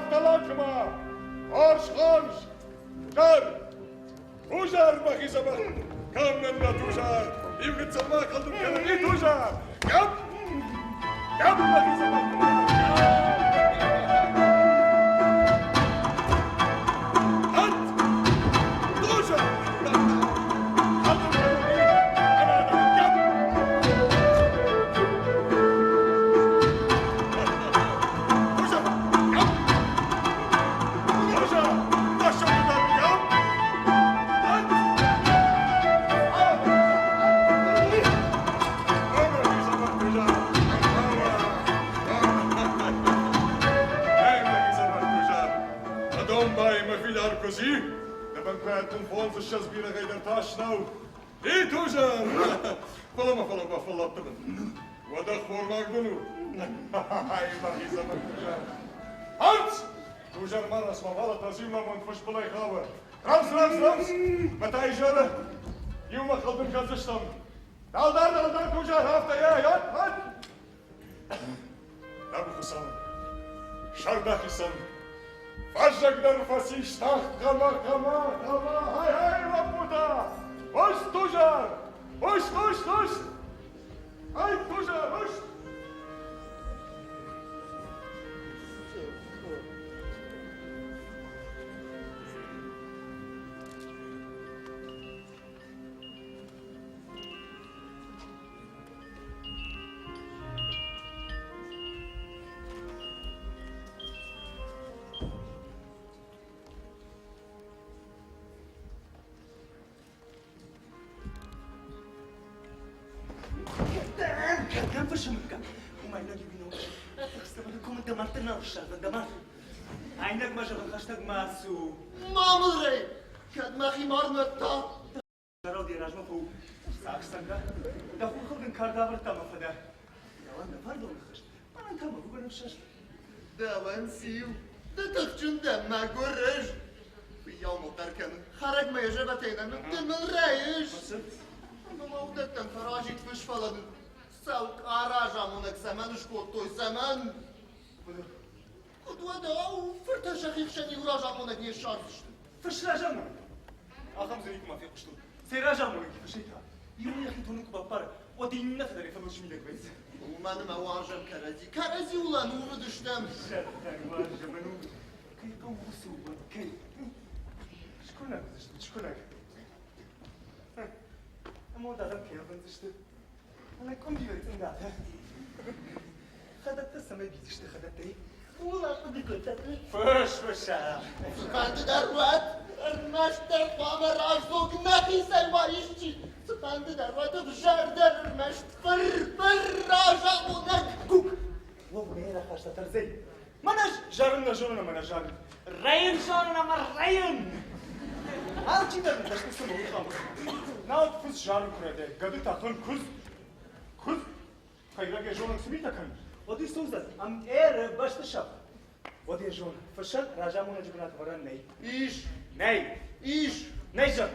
haftalakma. Hoş. Tujar bakı zaman. Kammenla tujar. İvgit salma kaldım kendini tujar. Yap bakı zaman. Così, da banquet un fons de chasbira gaire taş nou. İyi tujar. Falama. Vada formak bunu. Ay bahi zaman tujar. Halt! Tujar maras mavala tazimla man fışpılay hava. Rams. Mata ijara. Yuma kaldım kazıştam. Daldar tujar haftaya yat. Tabi kısam. Şarda kısam. Fazlaklar fasih, kama, hay, laputa! Hoş tujar! Hoş! Hay tujar, hoş! كم فشمك وما يلاقي بينه استمركم انت ما تناقش هذا ما عينك ما شغل خشتك ماسو ما مدري كد ما خمار متا راضي راجما فو ساكسنجا ده هو خلق كاردافر تما فدا يا وانا فردو خش انا انت ما بقول مشاش داوان سيو ده تخجن دم ما قرج في يوم الدركن خرج ما يجبتين من دم الرئيش ما ودتن فراجي تفش فلن سوق أراجع منك زمان شكوتوي زمان قدوة داو فرتا شخيخ شني وراجع منك يشارش فش راجع منك آخم زريك ما في قشتو سيراجع منك فشيتها يوم يا أخي تونك بابار ودين نفدري فلوش ميلك بيز ومن ما واجم كرزي ولا نور دشتم شرطان واجم نور كي قوم بسوبة كي شكونك شكونك أما دادم كي أبنزشتو أنا كنت يريد أن أعطيه خدت السماء بيتشتي خدتي والله قد كنت فش سبحان دروات المشتر قامر عجزوك ناقي سيما يشتي سبحان دروات بجار در المشت فر راجع منك كوك وميرا خاشتا ترزي مناش جارنا جورنا منا جارنا رين جارنا مرين هل كده بدش تسمع الخامس ناو تفوز جارن كرده قد تاخن كز خيرك جونك سميتا كان ودي سوزت ام اير باش تشاف ودي جون فشل راجع مون جبنات ورن إيش نيجر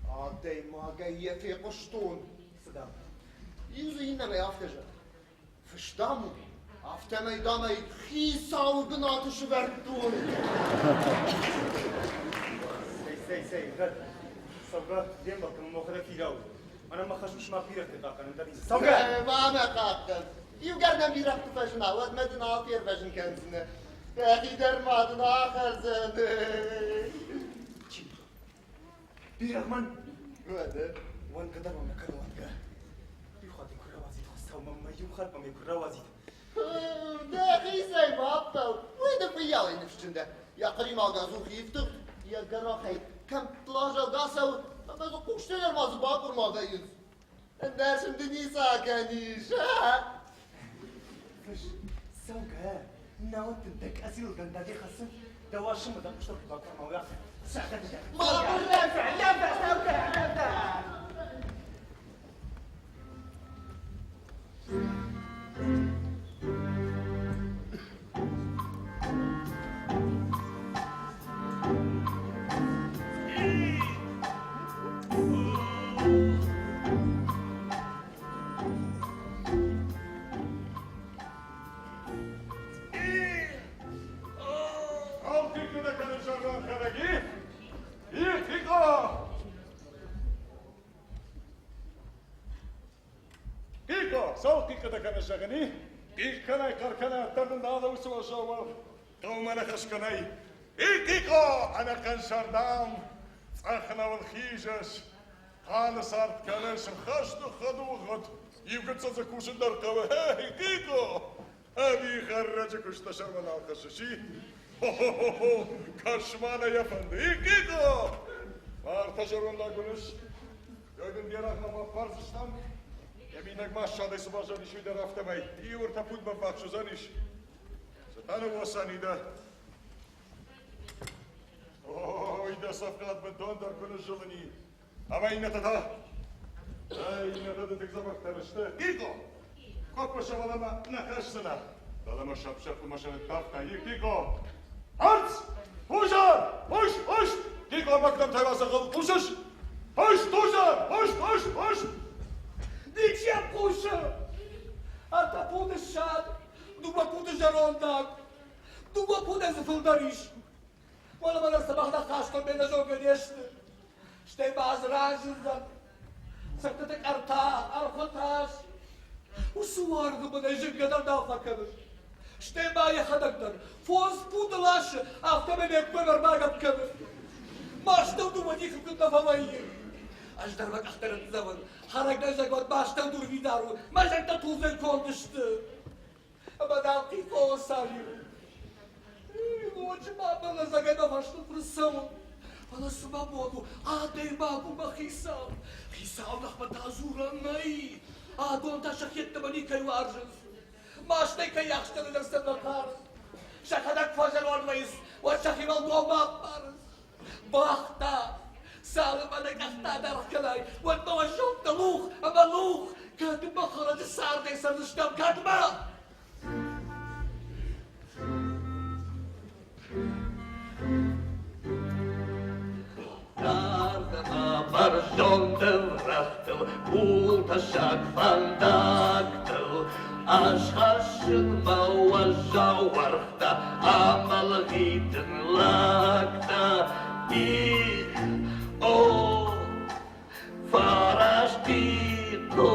عادي ما جاي في قشطون صدام يوزي هنا ما يفتجر فشتامو أفتما يدامي خيسا وبنات شبرتون سي غد صبغة ديم بكم مخرة فيراو أنا ما خشمش ما فيرك تقاقن أنت دي صبغة ما قاقن يوغرنا ميرك تفجنا ودمدنا فير فجن كنزنا يا أخي در مادنا آخر زن بيرغمان هذا وان قدر وما كان وانك يخاطي كرة وازيد خصها وما يخاط ما يكرة وازيد ده أخي زي ما أبا وين فياوي نفشن ده يا قريم أغازو خيفتك يا قراخي كم بلاجة غاسو ما زقوش تنر ما زباقر ما غيز الناس مدني ساكنيش فش سوقها ناوت تدك أسيل دندادي خصن دواشم مدام مشترك باقر ما وياك ساعدك ما أقول لك dikkat akana şakani. İlk kanay karkana atlardan daha da usu aşağı var. Kavmana kaşkanay. İlkiko ana kanşardam. Tsakna vel khijas. Halis art kanay şırkhaştu khadu khad. Yivgıtsa zakuşundar kava. Hey İlkiko. Abi kharraca kuşta şarman alkışışı. Ho ho ho ho. Kaşmana yapandı. İlkiko. Varta jarunda günüş. Gördün diğer aklama farzıştan. Eminek maşallah sıbaşan işi de raftamay. İyi orta putma bakşuzan iş. Zatanı vasanida. Ой, да совкат бы дондар конuşuluni. Ama yine tata. Yine tata tek zabaktırıştı. Kiko. Kopma şavalama nakaşsına. Dalama şapşaplı maşanı tafka. Kiko. Arts! Pujar! Hoş, hoş! Kiko maktam tayvasa kal. Puşuş! Hoş, Tujar! Hoş, hoş, hoş! Nici puxa! Arta pude șad, după pude jarondag, după pude zfâldăriș. Mă lămână să bahda cașcă bine joc gănește. Știi baz ranjânză, să te carta, arhotaș. Usuar după de jângă dar da facană. Știi mai e hadăgdăr, fost pută lașă, aftă mene până bagă cană. Maștău după nică când da famaie. Aș dar bak ahtarın zaman. Haragdaja god baştan dur vidaru. Majakta tuzen konuştu. Ama da kiko saliu. Hoje bana zagada başlı pressão. Bana suba modu. Adei babu bakisam. Hisam rahmat azuran nay. Adon ta şakette bani kay varjız. Maçta kay yaxştırılır sabakar. Şakadak fajar olmayız. Ve şakimal doğma yaparız. Bakta. Sağlımana kahtada rakalay. Wanda wa şok taluh. Ama luh. Katma kharacı sarday sarıştam katma. Barzonden rachtel, ultaşak fandaktel. Aşhaşın bawa jawarta, amal giden lakta. O faraştiko.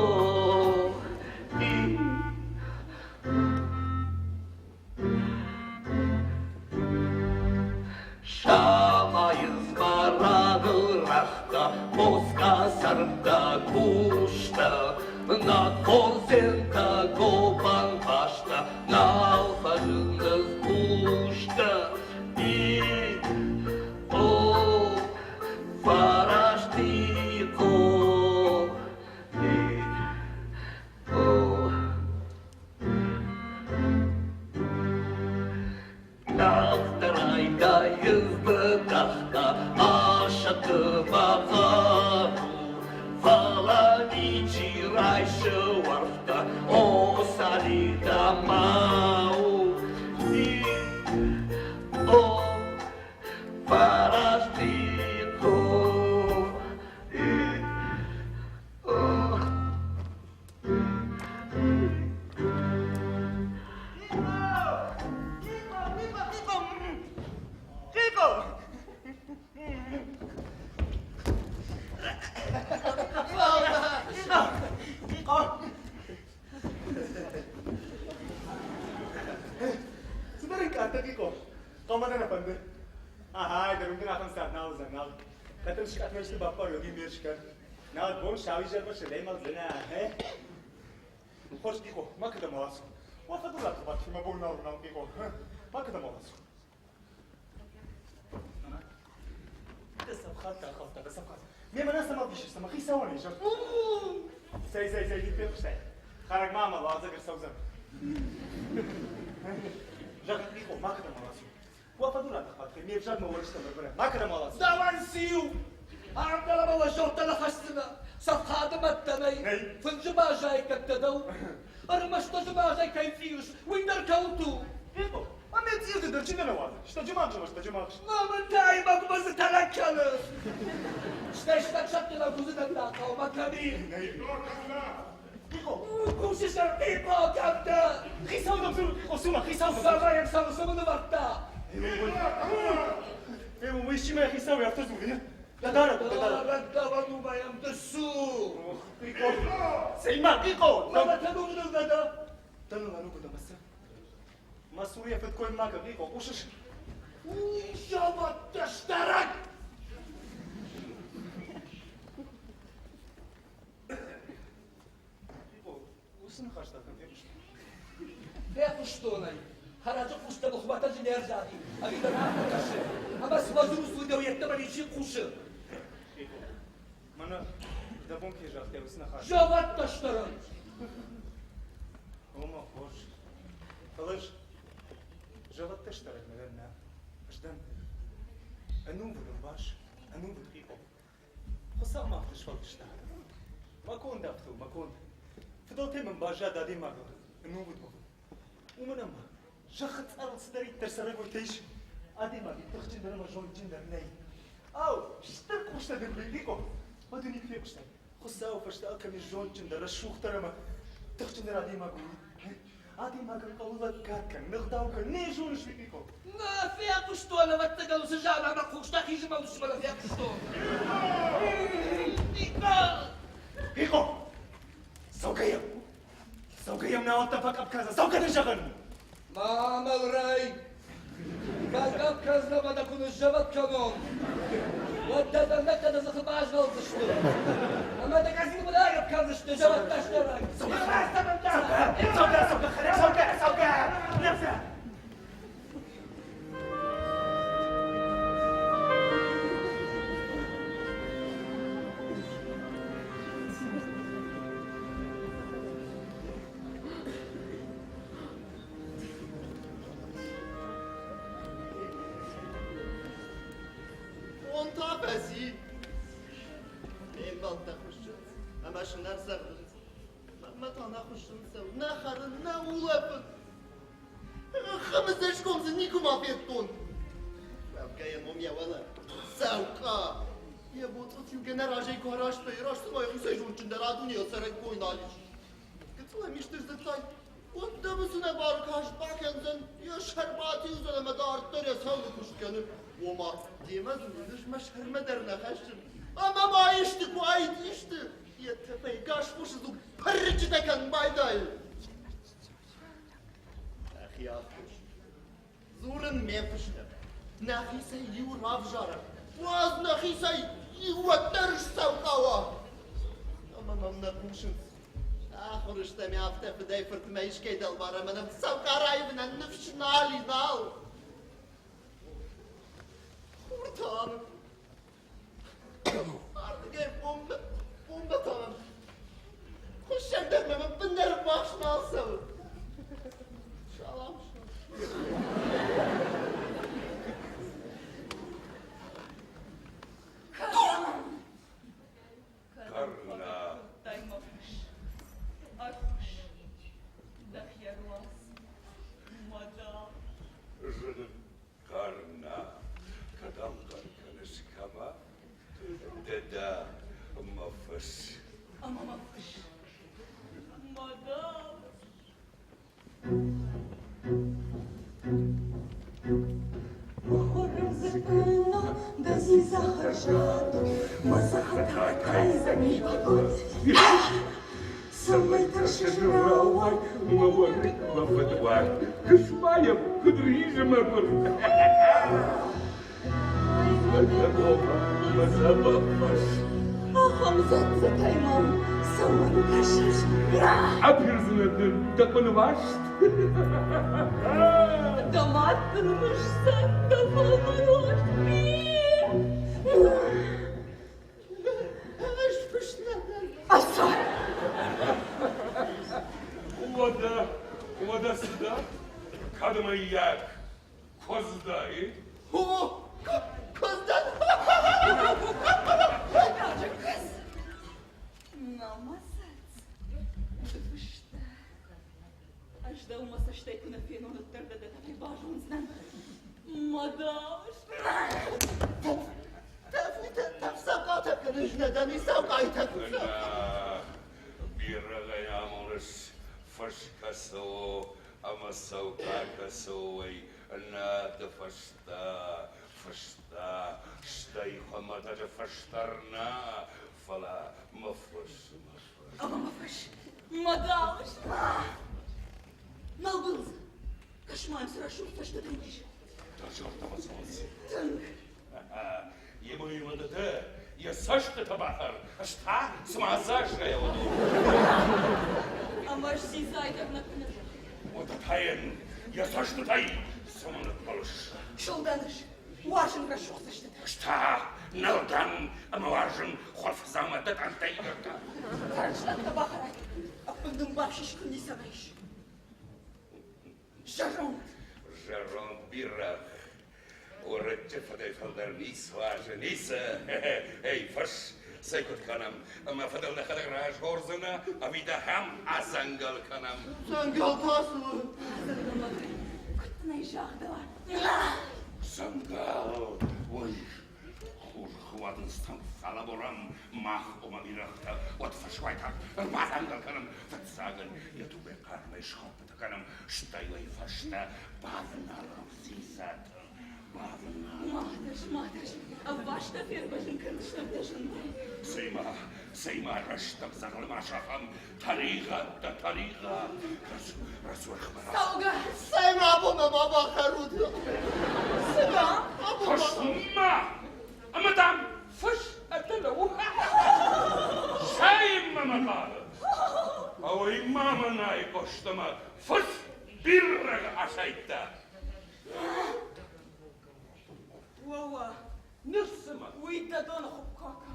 Şamayız maragıl rahta, Moska sarta kuşta, na konsenta goban başta, na alfajınız kuşta. O faraştiko. O Naftarayda yüzlü kahta aşatı bağaru falan içi rayşı varfta o salida mau o parastiko o Kiko! Kiko! Sebenarnya kata Kiko, kau mana nak pandu? Aha, dah mungkin akan start now zangal. Kata sekat mesti bapa yogi mirshkan. Now bon shawijar पर चले मत लेना है. Hoş Kiko, mak da malas. Wafa tu lat bat ma bon na Kiko. Mak da malas. خطة بس خلاص مين انا ما فيش ما خي سواني شوف زي دي بيرشتاي خرج مع ما بعض غير سوزن جاك بيكو ما كده مراسي وفدوا لا تخاط مين جاب ما ورشت ما كده مراسي دعوان سيو. عندنا ما وجهت لخشتنا. صفحة متني. في الجماعة جاي كتدو. أرمشت جماعة جاي كيفيش. وين دركوتو؟ بيكو ما تصير تقدر شنو انا واضح شتا جماعة ما من داي ما قبز تلكلس. شتاش تكشت لو كوزت الداقة وما كبير. بيكو كوش شرقي ما كبدا. خيساو دمزور قصوما خيساو سما يكسر سما نبرتا. ويش ما خيساو يفتزوا Gadara. Nararamdaman mo ba yung dasu? Kiko. Sa ima, Kiko. Namatanong na gada. Tanong ano ko na masa? Masuya fet ko yung maga, Kiko. Kushish. Javat tashtarak! Kiko, usun kaçta kan? Ve kuştuğunay. Haracı kuşta bu huvata ciner zadi. Abi da ne kaşı. Ama svazuru suyu devlette ben için kuşu. Kiko. Mana da bon ki jahte usun kaçta. Javat tashtarak. Oma hoş. Kalış. Javat teştarak nedenle. Ajdan. Anu budun baş. Anu bud Kiko. Khusa ma fış fal tishtar. Makon daftu, makon. Fdote min baja dadi maga. Anu bud bu. Umanama. Jahat arad sidari tersara goyteş. Adi ma bitkhcin dana majon cin dar nay. Aw, shtar kushta dir Kiko. Maduni fi kushta. Khusa u fashta akam jon cin dar shukh tarama. تخشن رادي ما قولي عادي ما كان قولك كان نغداو كان نيجون شوي فيكم ما فيها kuştuğuna vattıgalı sıcağına bak kuşta hicim alışı bana fiyat kuştuğun. فيكم سوقيم ناوتا فقط كذا سوقا نشغل Mamal ray. Kalkap kazlamada konuşamak kanon. Vattada ne kadar sıkı bağış kalmıştı. Ama da kasını bu da yap kalmıştı. Javat taştarak. سوقا نفسه وانت بزي این بال تخشن اما شنر زرد ما تانا خشن سو نخرن نولفن خمسش کم زنیکو ما بیتون بابگای مومیا ولا سوکا یه بوتو تیو گنه راجعی کاراش پیراش تو مایه خیسه جون چنده را دنیا سرک کوین آلیش کتلا میشتر زتای و دمسونه بارکاش باکنزن یا شرباتی وزنه مدارتر یا ساولی کشکنه وما دیمه زنیدش ما شرمه در نخشتن ama bayıştı, bayıştı. Ya tepeyi kaçmışız, pırrıcı dekan baydayı. Ah ya kuş. Zorun mefişne. Nahise yu ravjara. Vaz nahise yu atlarış savkava. Ama mamna kuşun. Ah oruşta mi hafta fıday fırtma işkey dalbara manam savkarayı binen nefşin ali nal. Kurtanım. Artık ev bomba tamam. Kuşlar dönmeme bunların başına alsa. Şalam Karna. Dajmowisz. Arkusz. Dachjarłas. Mada. Żydem karna. Kadam karkanış kama. Deda mafış. Ama mafış. Mada. Ризикально, да зі захаржати, масахата кайзані погодь. Самий ташжравай, Маварик мафадвар. Кышмаем кудрижем абр. Мазабафаш. ахамзат затаймам, саман кашаш. Апирзынадın takmanı başt. Даматтырмышсан, кафалмай Аса! Вода сюда, kadımı yak, kozdayı. Kızdan. Намазать. Вы что? Аж да ума сочтай на фену на терда да таки бажун знам. Мадаш. Tefsaka tepkiniz nedeni sevkayı tepkiniz. Bir gayamırız, fışkası o, ama savkakası oy, na tefşta, Versta, stai хамата же verstарна, фала, мафус. Ama mafaş. Madaş. Nalbınız. Kaşmayım sıra şu taşta demiş. Даже ортамасмалс. Tanrı. Ему и вот это, я сашка табахар, шта, смазаш я вот. Ama siz aydırmak nedir? Вот тайен, я сашка тай, самонок балыш. Şoldanır. Vaşın kaşok taşta. Шта, налдан, амаважын, хорфзама да тантайгырда. Karşılarında bakarak. Akıldım bahşiş kındi sanayış. Жарон. Жарон бирах. Уратче фадайфалдар нис важа ниса. Эй, фаш, сайкут канам. Ама фадалда хадараш горзана, а вида хам азангал канам. Zangal tasu. Kıtına işahı da var. Зангал, ой, хур хватынстан фалаборам, мах омамирахта, вот фашвайтак, базангал канам, фатсаган, я тубе кармай шхопта канам, штайлай фашта, бавналам зизатан, бавналам. Мадаш. А вашта фербажın kırmışlar taşında. Сейма раштам заглымашахам, тарига да тарига, расурхмара. Kavga. Sayın abuna baba karudu. Sıra. Фашма! А мадам, фаш, это лоу. Сейма мамала. А ой, мама най коштама, фаш, биррага ашайта. Valla. Нырсыма. Uyda dona hukaka.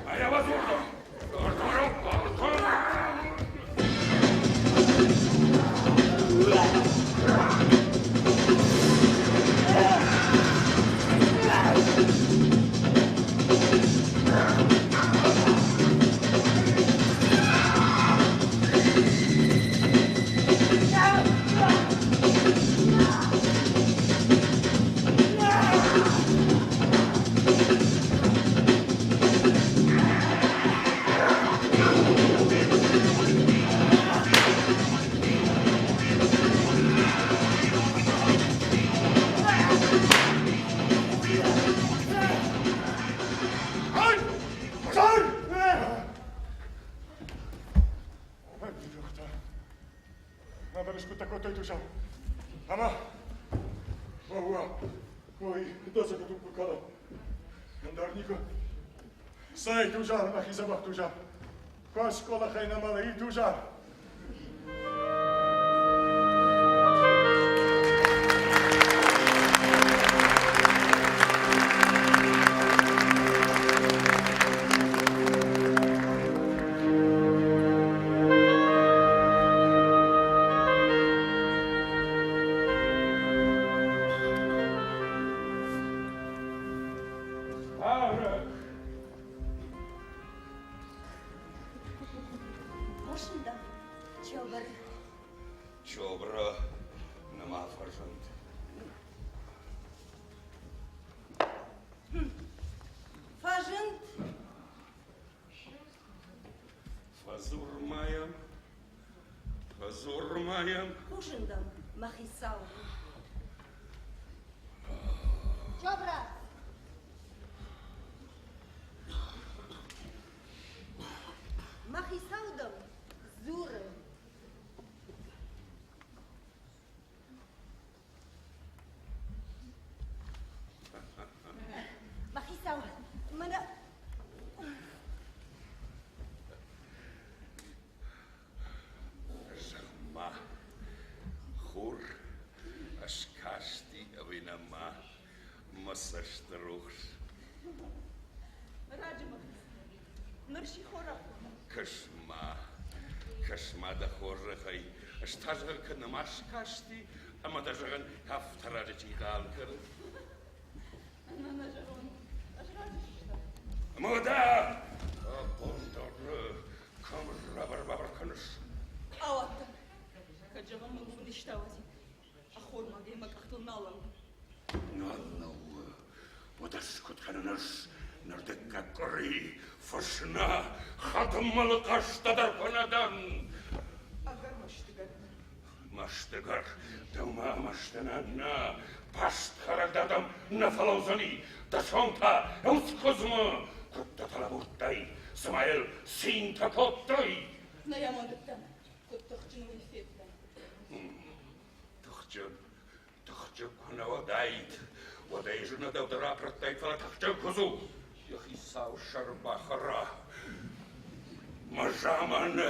А я вас урду. Ама, ой, да за като покала. Мандарника. Сай тужар, махи забах тужар. Кос кола хайна мала и тужар. Başında. Çobar. Чобра, нема фаржант. Fajın. Фазурмаям. Kuşundan. Mahisav. Çobra. Mahisavdam. Zure. Mahisav. Mana. Жахма, хур, ашкашти авинама, масаштрух, Racımı. Nırşı hora. кашма да хорахай, штажган канамашкашти, ама дажган хафтараджи галкар. Nana Жарон. Аж радишься. Мода, бондор, камрабар канаш. Avatta. Kacavan mı bu işte avazı. Ahorma diye makaktın nalan. Ну, вот аскот канаш, нардека кори, фашна, хатмал каштадар панадан. Agarmıştı garip. Maштыгар, дома маштананна, пашт харагдадам на фалаузани, да сонта, эускозма, кутта талабуртай, Смайл син такоттай. Na yamandıktan, kuttukçunu üfetlen. Тахча кунавадайт, вадайжына давдара праттайт фала тахча кузу. Яхисау шарбахара. Мажаман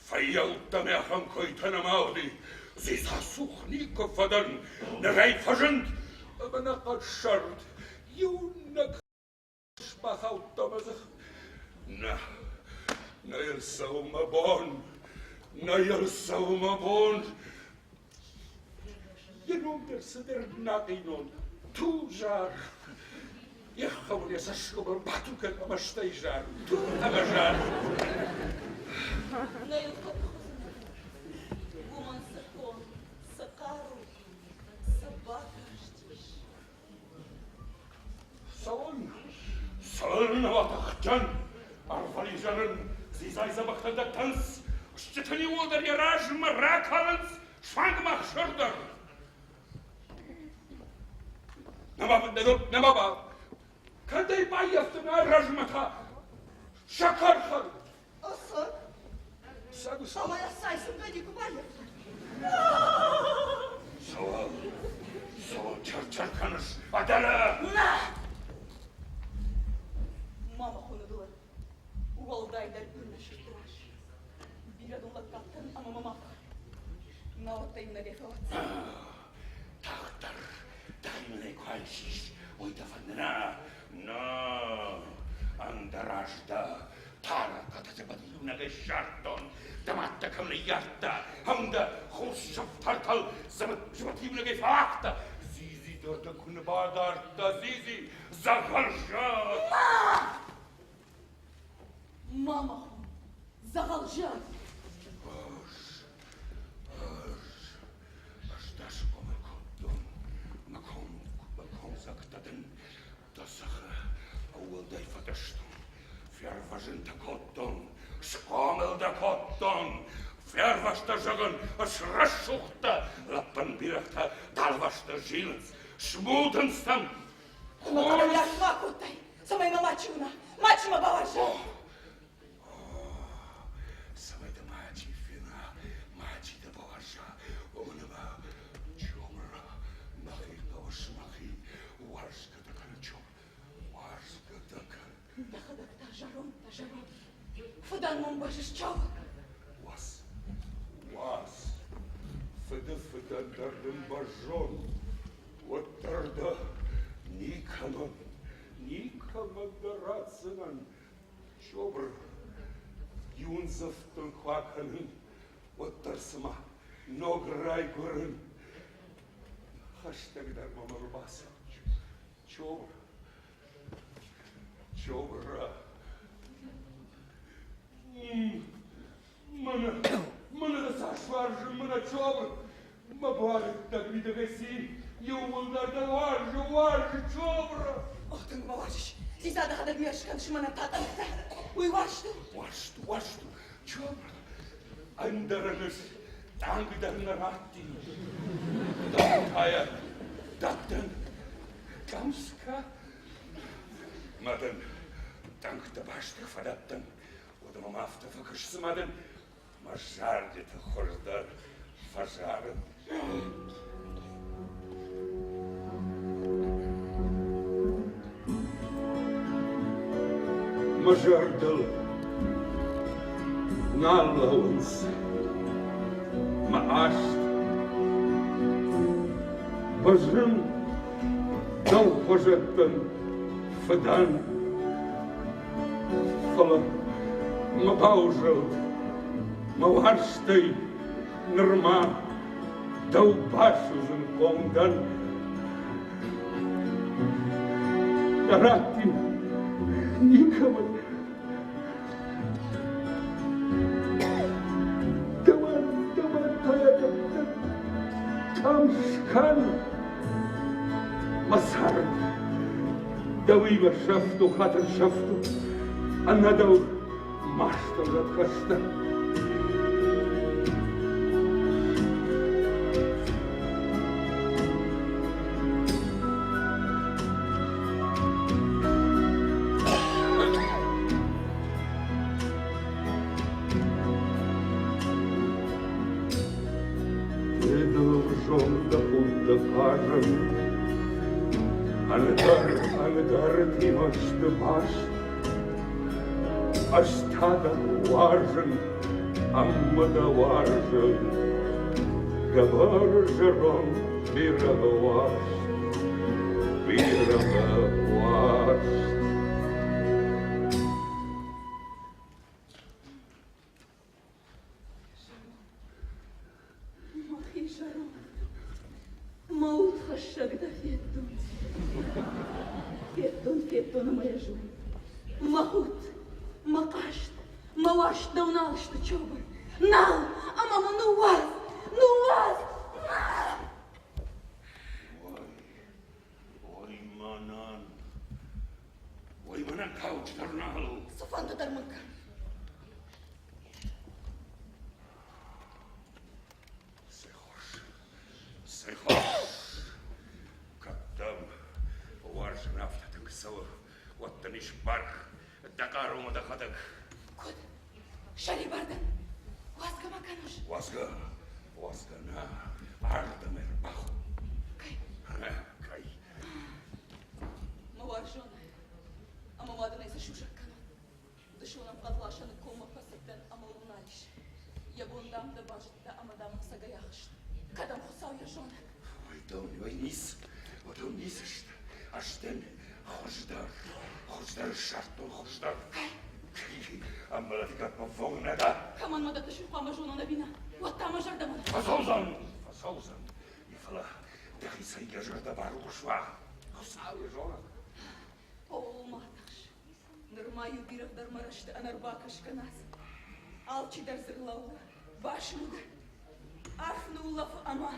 фаялтаме ахан койтана мауди. Зиса сухника фадан, нагай фажент, абана кадшарт, юнак шбахалтамазах. Na yalsavuma bon. Yenom dersidir naqinon, tujar. Yahkavul yasashkubar batukan amashtayjar, amajar. Na yılkatı Guman sakon, sakaru, sabakaştiş. Salın vatakcan, arfalijanın zizayza baktada tans, şçetani older yarajma rakalans, şvangmach şırdar. Ne baba? Kaday bayaftına rajmata, şakarkar. Asıl. Sagu Ama ya saysın beni kubayım. Saval çarçar kanış, adala. Mama konudular. Uvaldaydar ürleşirdiler. Bir adımla kaptan ama mama. Navattayım da defa. Tahtar, dahimle kualşiş, oyda fandına. No, andarajda, tara katacabadi yunaga şarton, damatta kamle yarta, hamda khurşaf tartal, zabatibnege faakta, zizi dörde kunu badarta, zizi zagarşa. Mama, zagalcan. Аж помекотон, маком зактаден, дасаха, ауылдай фаташтон, фярважын такоттон, шкомел дакоттон, фярвашта жагын, ашрашухта, лаппан бирахта, далвашта жилц, шмутенстан, Mama yaşma kutay. Samayma maçıma bavaşa. Самайда мачи фина, мачи да баваша, онова чомра, махи кавашмахи, варшка такана чом, варшка такана. Дахаdak tajaron. Fıdan mum başış çav. Was, фыда дардын бажон, вот тарда, никаман дарацынан, чобр, Юнзавтын хваканын, оттарсыма, нограй көрін. Хаштагдар мамыр басы. Чобра. Мына да сашваржы, мына чобр. Мабарык тагвида гасин, юмылдарда варжы, чобра. Ohtun bavaşış. Siza daha da miyashkan şımana tatanıkta. Uyvaştı. Вашту, чобра. Андарыныз, таңгыдарына ратти. Даттая, даттын, камска. Мадын, таңгыда баштық фадаттын. Одамам авто факышсымадын. Мажар деті хордар, фажарын. Мажардыл. Nallauns, maast, bazın, dal pozetten, fadan, falan, ma pauzel, ma warstay, nirma, dal başızın kondan, daratin, nikaman, Kamskan Masar Dawiwa szaftu, chaten szaftu, a nadal masz to zatkasta. Jonda unter Fahren, alle dar timast mast, astada warzen, ammada warzen, gavarzeron biravawas, biravawas. Махи Жарон, маут хашагда феттон моя жон. Махут, макашт, маваш давнал, что чоба. Нал, а мама, ну вас, нал! Ой, манан кауч тарналу. Суфанта дармака. Сехош. Как там важен автотың сылы, оттан иш бар, дақарума да қадық. Код, шали бардан, вазга макануш. Вазгана, ардамер баху. Кай, Кай. мавар жон, а мамадана из шушак канон. Дышонам падлашаны кома пасыктан амалуналиш. Ябондам да бажытта амадам сагаяхышт. Кадам хусау я жонак. Ой, низ, одан низишт. Аштен хождар шартон хождар. Амбалатика повогнада. Каман мада тышын қама жонана вина. Уаттама жардамана. Фасаузан. Ифала, дахи сайга жарда бар ушва. Хусау я жонак. Оу маташ. Нырмаю бирав дармарашты анарбакаш канас. Алчи дар зырлаула. Башымда. Арфнуллаф ама.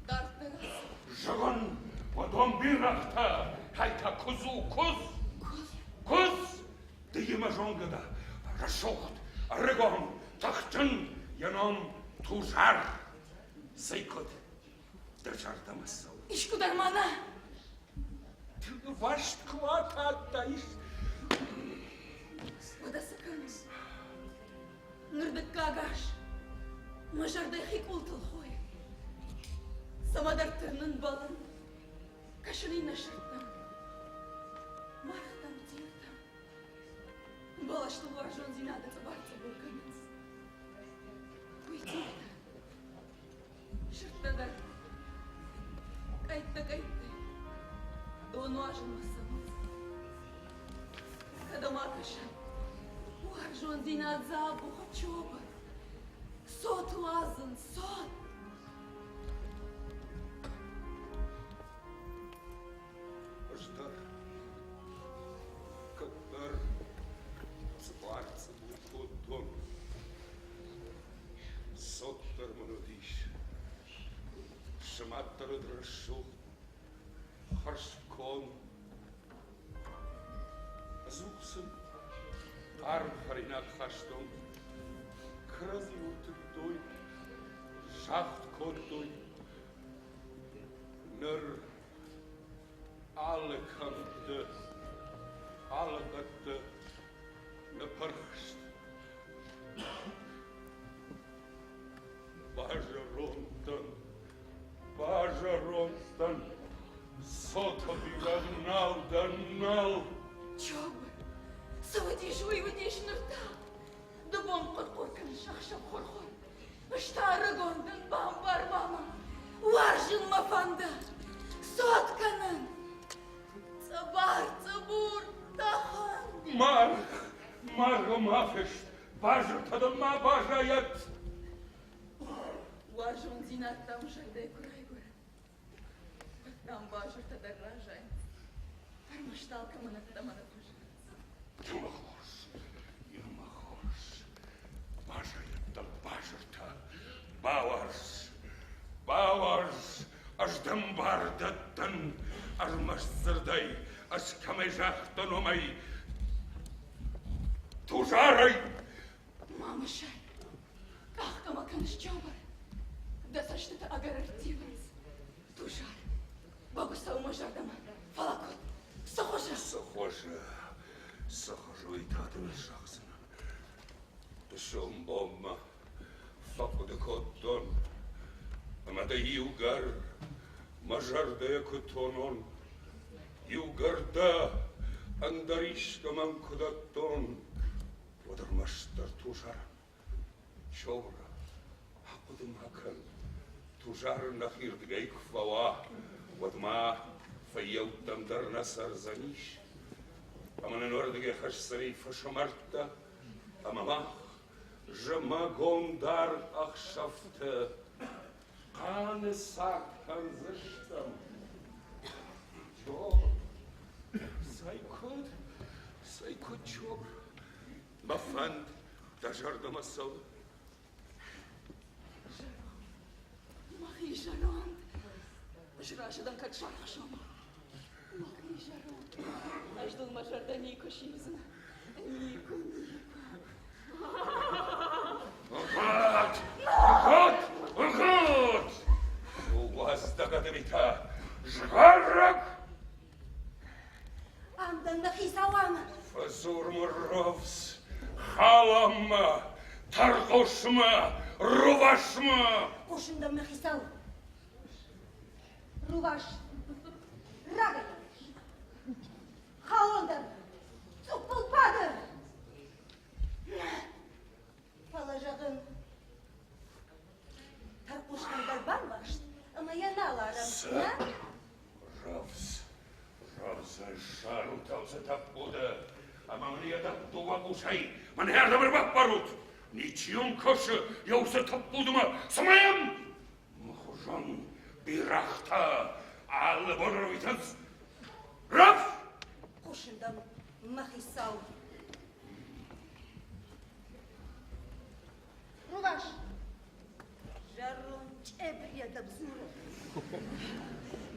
Дартнагас. Жаган, одан бирахта. Хайта кузу, куз. Дыйыма жонгада. Рашохт, арыгон, тахтын, янам тужар. Сайкот, държардамасау. Ишку дармана. Вашт квата таиш. Вода саканус. Нырдык кагаш. Мажардай хик ултыл хой. Самадар тырнын балын. Кашыны нашырттам. Марахтам тиртам. Балашты важон зинады барца болганыз. Уйдейді. Шырттадар. Кайтты. Оны ажынмасамыз. Кадам акашай. Важон зинад забуха чоба. Сот лазын, сот. Ждар, кадар, цварцы будут соттар монодиш, шаматтар драшу, харшкон, зуксын, арфаринак хаштон, Кразиуттой, шахткоттой, нер алыканды, алыкатты, напархшт. Бажаронтан, сотобига нал. Чоба. Савадиш уйвадиш нырта. Дубон қорқоркан шақшап қорқор. Ыштары гондын бамбар бама. Уаржын мафанда. Сотканын. Цабар, цабур, тахан. Марго мафешт, бажыртадын ма бажаят. Уаржын зинаттам жайдай курай гора. Там бажыртадар ражай. Армашталка манаттамана пужа. Юмахош, бажаятта бажырта. Бауарс, аждам бардаттан, армашсырдай, ашкамай жақтан омай. Тужарай! Мамашай, кахкама каныш чобар. Да саштыта агарартиванс. Тужар. Бабуса умажардама. Фалакот. Сохожа. Сохожа и татын шахсына. Тышым омма. Фапуды коттон. Ама Mada Yugar, Majarda Kutonon, Yugarda, Andarishkaman Kudaton, Watermaster Tujar, Chora, Hakudum Hakan, Tujar Nahir Geik Fawa, Wadma, Fayautam Darnasar Zanish, Amanordege Hashsari Fashamarta, Amamach, Jamagondar Achschafte, Kane sagt an Sichtem. Jo, sei kut, jo. Mafand, da jarda masol. Marie Jarond. Жрашдан как шахшама. Marie Jarond. Аж думаю, жарда Нико Шизна. Нико. Год! У вас догадовита жгарок! Амдан нахисавам. Фазурмуровс, халама, таргошма, рувашма! Кушындам нахисав. Руваш. Рагай. Халондан. Цупылпады. Положадын. Тарпушкандар барбашт. Ama yanalarım. Равс, шару талса таппуда, ама мне таптуа бушай, man herdamer bakbarut, ничьон кошы, яуса таппудыма, самаям! Махужан, бирахта, аллы боровитаз, Раф! Кушындам нахисав. Руваш. Жарон чебрия бзура.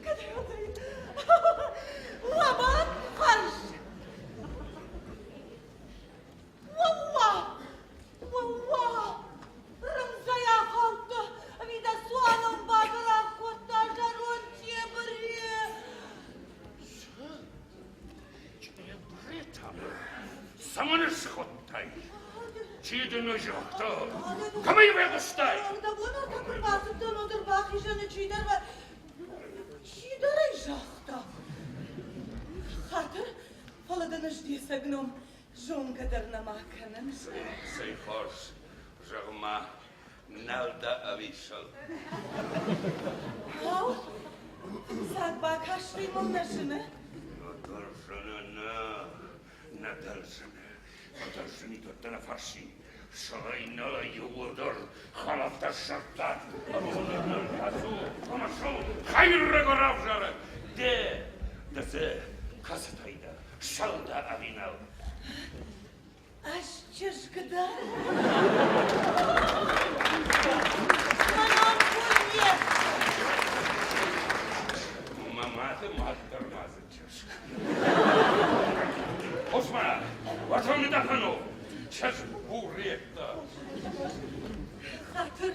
Кадрёдрин. Лабат фарш. Валла. Рамзая халта. Вида суаном багала хота жарон чебрия. Чебретам, саманыс хоттай, чидыны жоқта, камай вегістай! Когда bunu takır basıptan odur bakışını çiğder ve çiğderi жахта. Hatır faladınış diye sagnom жон kadar namakının. Сей хош, жағма, налда авишал. Ау, sak bakışlıyım onlaşını. Nadarjını tuttana farsi. Şalaynala yuvadır, halafta şartlar. Amulanın kasu, amaşal, hayırlı goravjarı. Dese, kasıtayda, şalda avinal. Aşçışkıda. Manam kunye. Mamate mattırmazı çışk. Osman, vatanı da kanu. Çez burriyetta. Hatır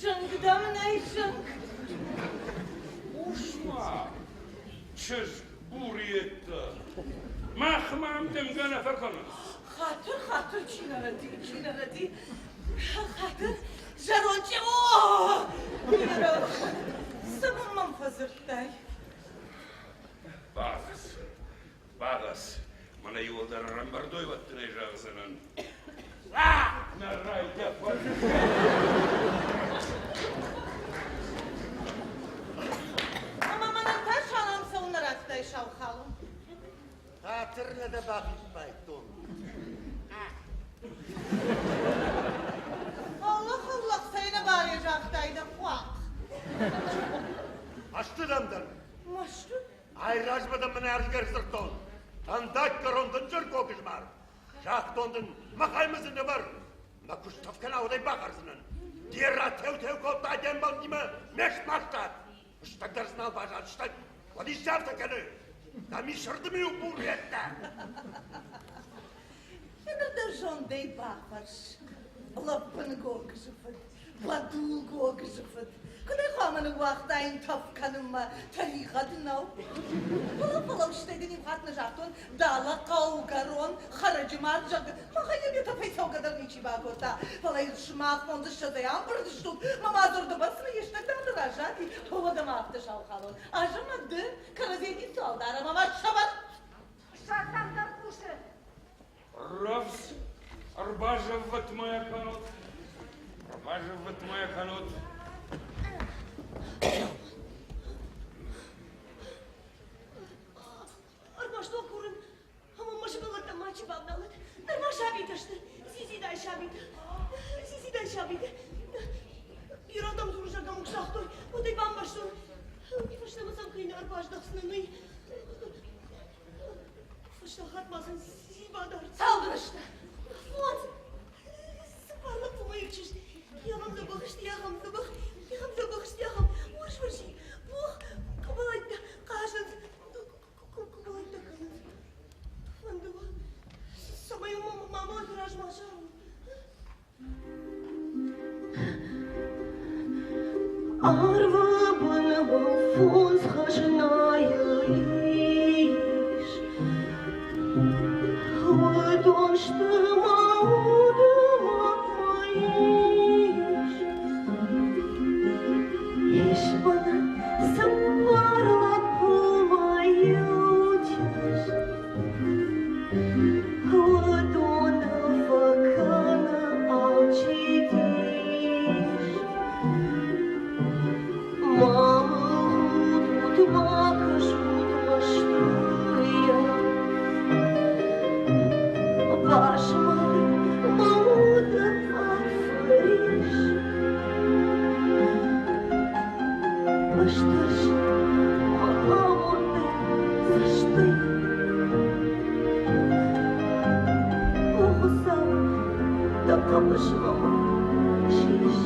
жангдам найжанг. Osman, çez burriyetta. Mahmam temgana fakanu. Hatır çinaradı. Hatır жаронче. О! Самым фазыртай. Bağız. Mana yoldan rambardoy vattına jağızının. Narray yapar. Ama bana taş anamsa onlar aktay şavhalım. Hatırla da bakayım baytım. Allah sayına bağıracaktaydı. Fuak. Açtıramdan. Maşru. Ayraşmadan bana erger sırtol. Tandak karondun jır kokuşmar. Şahtondun makaymızın ne var? Makuş tafkana oday bakarsının. Diyerra tev kolta dembal dime meş maştat. Iştak dersini al başa iştak. Vadi şarta kanı. Dami şırdı mı yok bu riyette? Yanında jondey bağır. Lapın gogıжıfıt. Vadul gogıжıfıt. Kıday Amanın vaxtayın tafkanıma tariqatına. Falan işte dedim hatna jaktun dala kavgaron haracımar jaktun. Mahaya bir tapaysa o kadar niçi bakota. Falan şmak fonda şadayan bırdıştun. Mama zorda basını yeştekten de rajati. Havada mahta şalhalon. Ajamadı. Karazeni solda aramama şabat. Şarttan da kuşu. Ровс, арбажевът моя канот, арбажевът моя канот. Arbaşta okurun. Ama maşı balıkta maçı babdalık. Darma şabitaştı. Siziden şabita. Siziden şabita. Bir adam duracak amuk sahtı. O da ben başta. Bir başlamasam kıyını arbaşta sınırını. Başta hatmasın. Sizi badar. Saldın işte. Fuat. Sıparla puma yükçüş. Yahamda bakıştı yahamda bak. Yahamda bakıştı yaham. Uğraş var şey. Bu kabalaydı. Karşınız. Kabalaydı kalın. Tufandı bu. Samayım mama viraj maşallah. Arva bana mafuz haşnayış. Выдошты маудыма моиш. Еш бана сапарла пумаютиш. Ладона факана алчидиш. Мама тут макаш утмаштыя. Вашмалы мауда африш. Башташ маамоны зашты. Оғызам да қабышмама шиш.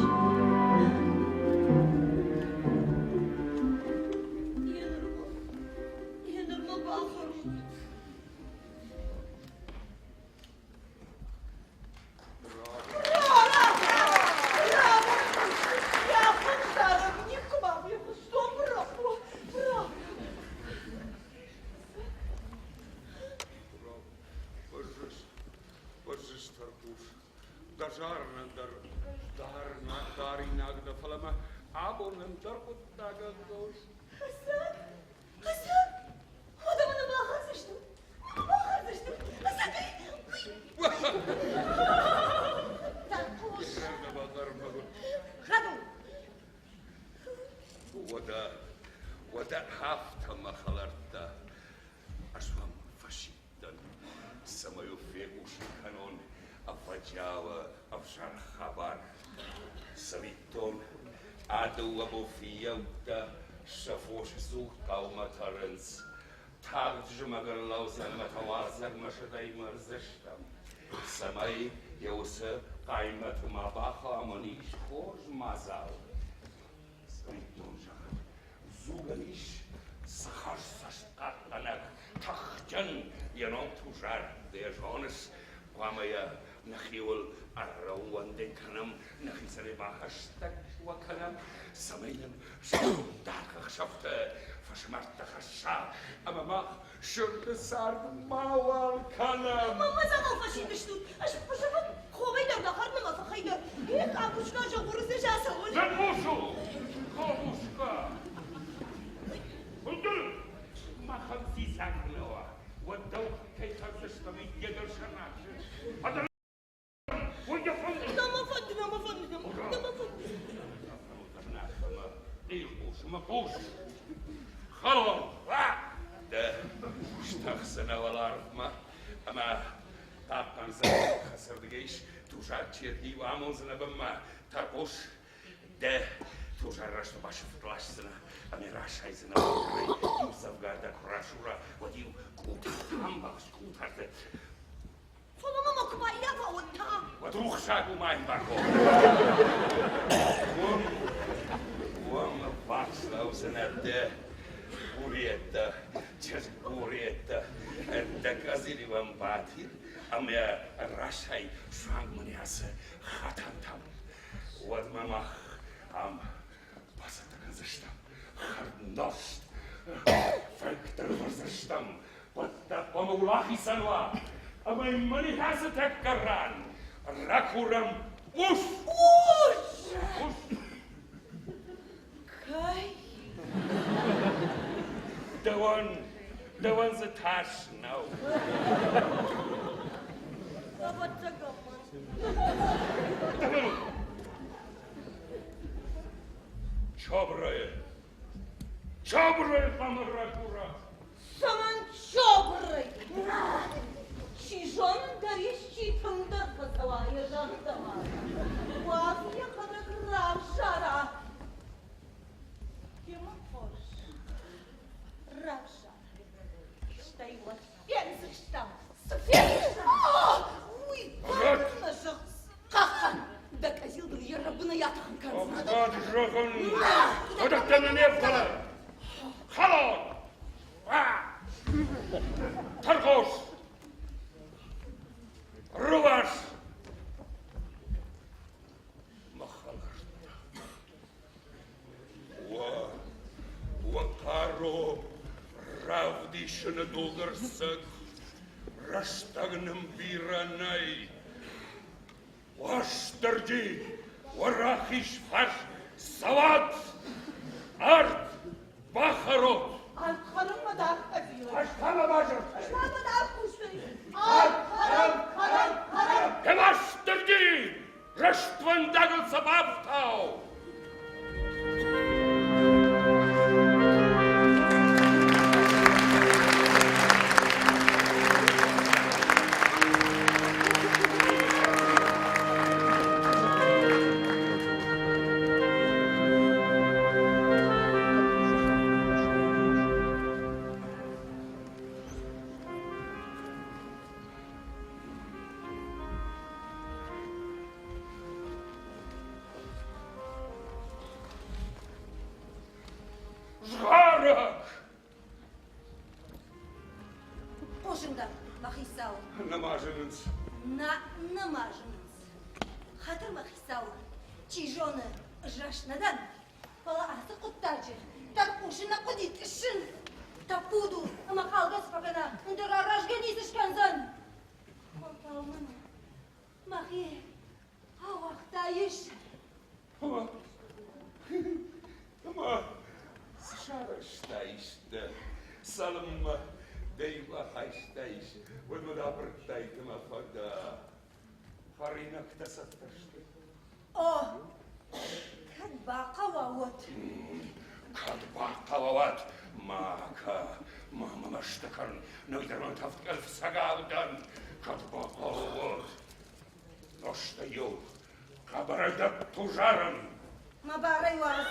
Енірма бақырым. Божиш таркуш, дажарна дарна даринаг да фалама, абонен таркут тагагош. Hasan! Hasan! Adamına bağa sıçtım. Bağa sıçtım. Hasan Bey! Tarkuş. Nerede bakarım bakalım. Kadın. ودا هفت مخلرتا أشوام فشيدا سمايو فيقوش كانون أفجاوة أفشار خبر سويتون عدو أبو فيوتا شفوش سوق قومة ترنس تارج مگر لوزن متوازن مشداي مرزشتم سماي يوسف قايمة ما باخا منيش خوش مازال سويتون شغل زوغنيش سخر سشتقاتنك تخجن ينوم تجار ديجونس قاميا نخيول الروان دي كنم نخي سري باخشتك وكنم سمين شونداك خشفت فشمرت خشا أما ما شرط سار ماوال كنم Mama zaman faşin düştü. Aşk paşama kovaylar da harnama fakaylar. Hep kapuçka jokuru sejasa ol. Zanmuşu! Kovuşka! Buldum! Mahamsi saklığa. Waddaw kay kazıştamı yedir şanaşı. Adana! Uyafın! Nama faddi. خلاص ده اشتخصنا ولا عرفنا اما طبعا زي خسر دقيش توجع تشيركي وعموزنا بما ترقوش ده توجع رشت باش فتلاش سنة امي راش هايزنا يوسف قاعدة كراشورا وديو كوتا هم باش كوتا Falan ama kubayla falan tam. وتروح شاكو معي باكو وما باكس لو سنة Puretta, just puretta. Da kazili vam batir, a mea rașai șang mâneasă, hatantam. Od mama am pasat când Nost. Fekter verstam. Patta pamulahi sanwa. Amai mani hasetek karan. Rakuram ush. Уж! Ush. Кай! Dawan ze tash now. Dawan. Chobre pamar rakura. Саман чобрый! Чижон горящий тындыр кызылайы жантыма. Уазия кадаграв жара. Кема хош? Равша. Что его фензыштам? Сфензыштам! Уй, бадына жығыз. Қақан! Доказил бы я рабына ятаған канзна. Абгад жогын. Одақтаны не фала. Халон. Таргош. Руваш. Махалаш. Вакаро. Равдишыны долдырсык. Раштагным биранай. Ваштарди. Варахиш фаш. Сават. Арт. Бахарот. Арқарым мадақ әбейі. Аштана бажыр. Мадақ куштай. Арқарым. Hemastırdi! Röstvöndagel sababtau! Zgarak! Қошыңдар, Махисау. Namazınız. Намажыңыз. Хатыр Махисау. Чижоны жашнадан. Бала асы құттаржы. Так ушына құдит ішін. Тапуду. Ама қалғас пағана. Үндіға рожгені сішканзан. Қолтауын. Махи. Авақта еш. Ama şarıştayıştı. Salımma deyva haştayış. Ve müdabrıktaydım afada. Harinakta sattıştı. О, кадбақа вауат. Kadba kavavat. Maka. Mamaştıkan. Nöydürmün taft elf sagavdan. Kadba kavavat. Noşta yol. Kabarada tujarın. Мабарай ваз.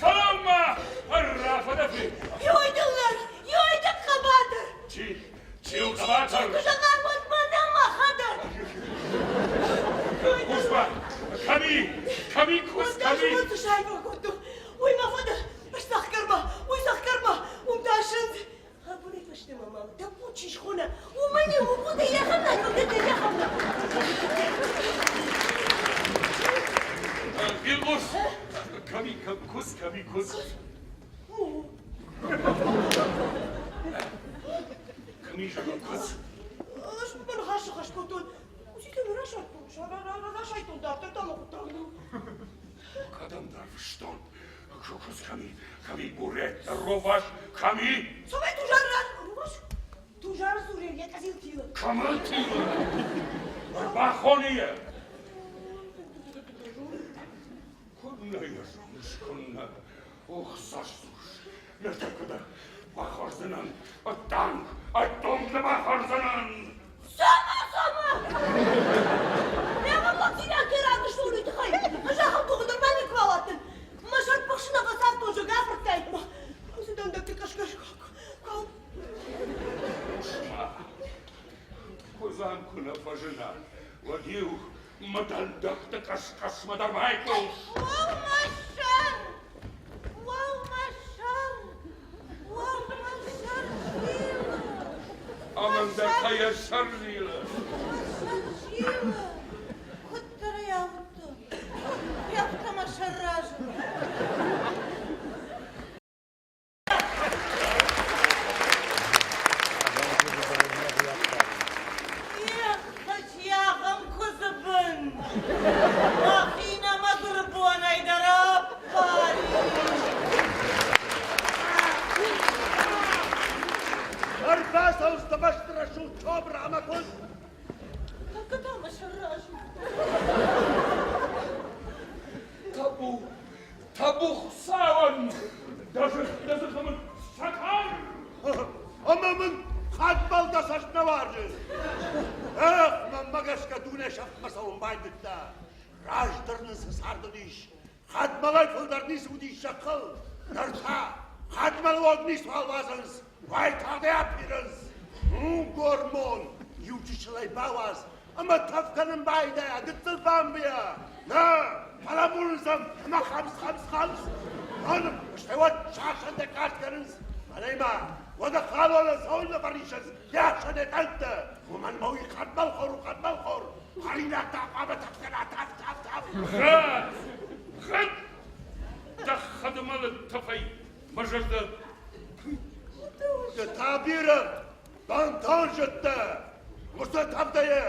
Salama! Arrafada fi. Йойдыңlar, йойдық қабады. Çil kavatır. Кұжаға бұтмада мақадар. Kusma. Kami kus kami. Даже шайба көттім. Ой, мафада, саққарма, ұмташын. Хабыры пашты мамалы, да пучиш хуна. У мәне ұбуды яқамна, көдеді яқамна. Gilgus. Kami kus. Kami jaga kus. Аш бір ғашық көтін. Сөйтіп рашайтын дартыр тамақ ұттағыным. Kadamlar vışton. Kus kami buret rovаш kami. Собай тужаррар. Руваш? Тужар сурен, я казил тилы. Kamıtı. Bahoniye. Kunna yaşamış kunna. Oh saçsuş. Ne kadar bakarsanan. Attonda bakarsanan. Sama! Ne yapalım silah kıranmış oluydu hayır. Aşağım doğudur beni kıvalattın. Maşart başına kasap tozu gafırttaydım. Sizden de tıkaş. Kal. Kuzan kuna fajına. Vadiu madaldakta kaskasmada Michael. Wow, Amanda kaya sarnıyla. Куттара явутtu. Yaptama şarrajı. Ехать яхам кузыбын. Ахина мадуры буанайдара пари. Арбас ауздабаштыра шу чобра амакон. Какатама шарражы. Tabu savan. Даже хамın sakar. Amamın kadbalda saçma vardı. Mamagaşka düne şapmasa olmaydık da. Rajdırnısı sardın iş. Kadmalay fıldarını sudi şakıl. Nırta. Kadmalı ognis valvazınız. Vay tadı yapırız. Gormon. Yuvcuşulay bavaz. Ama tafkanın bayda. Gıttıl bambiya. Ne? Para bulursam ama hams. Hanım işte o şaşında kaçlarınız. Aleyma. O da kalona savunla barışız. Yaşa ne tantı. Uman mavi katmal khor. Harina taqaba tafkana taf. Хат. Да хадмалы тафай. Мажарда. Tabiri. Bantan jıttı. Musa tabdayı.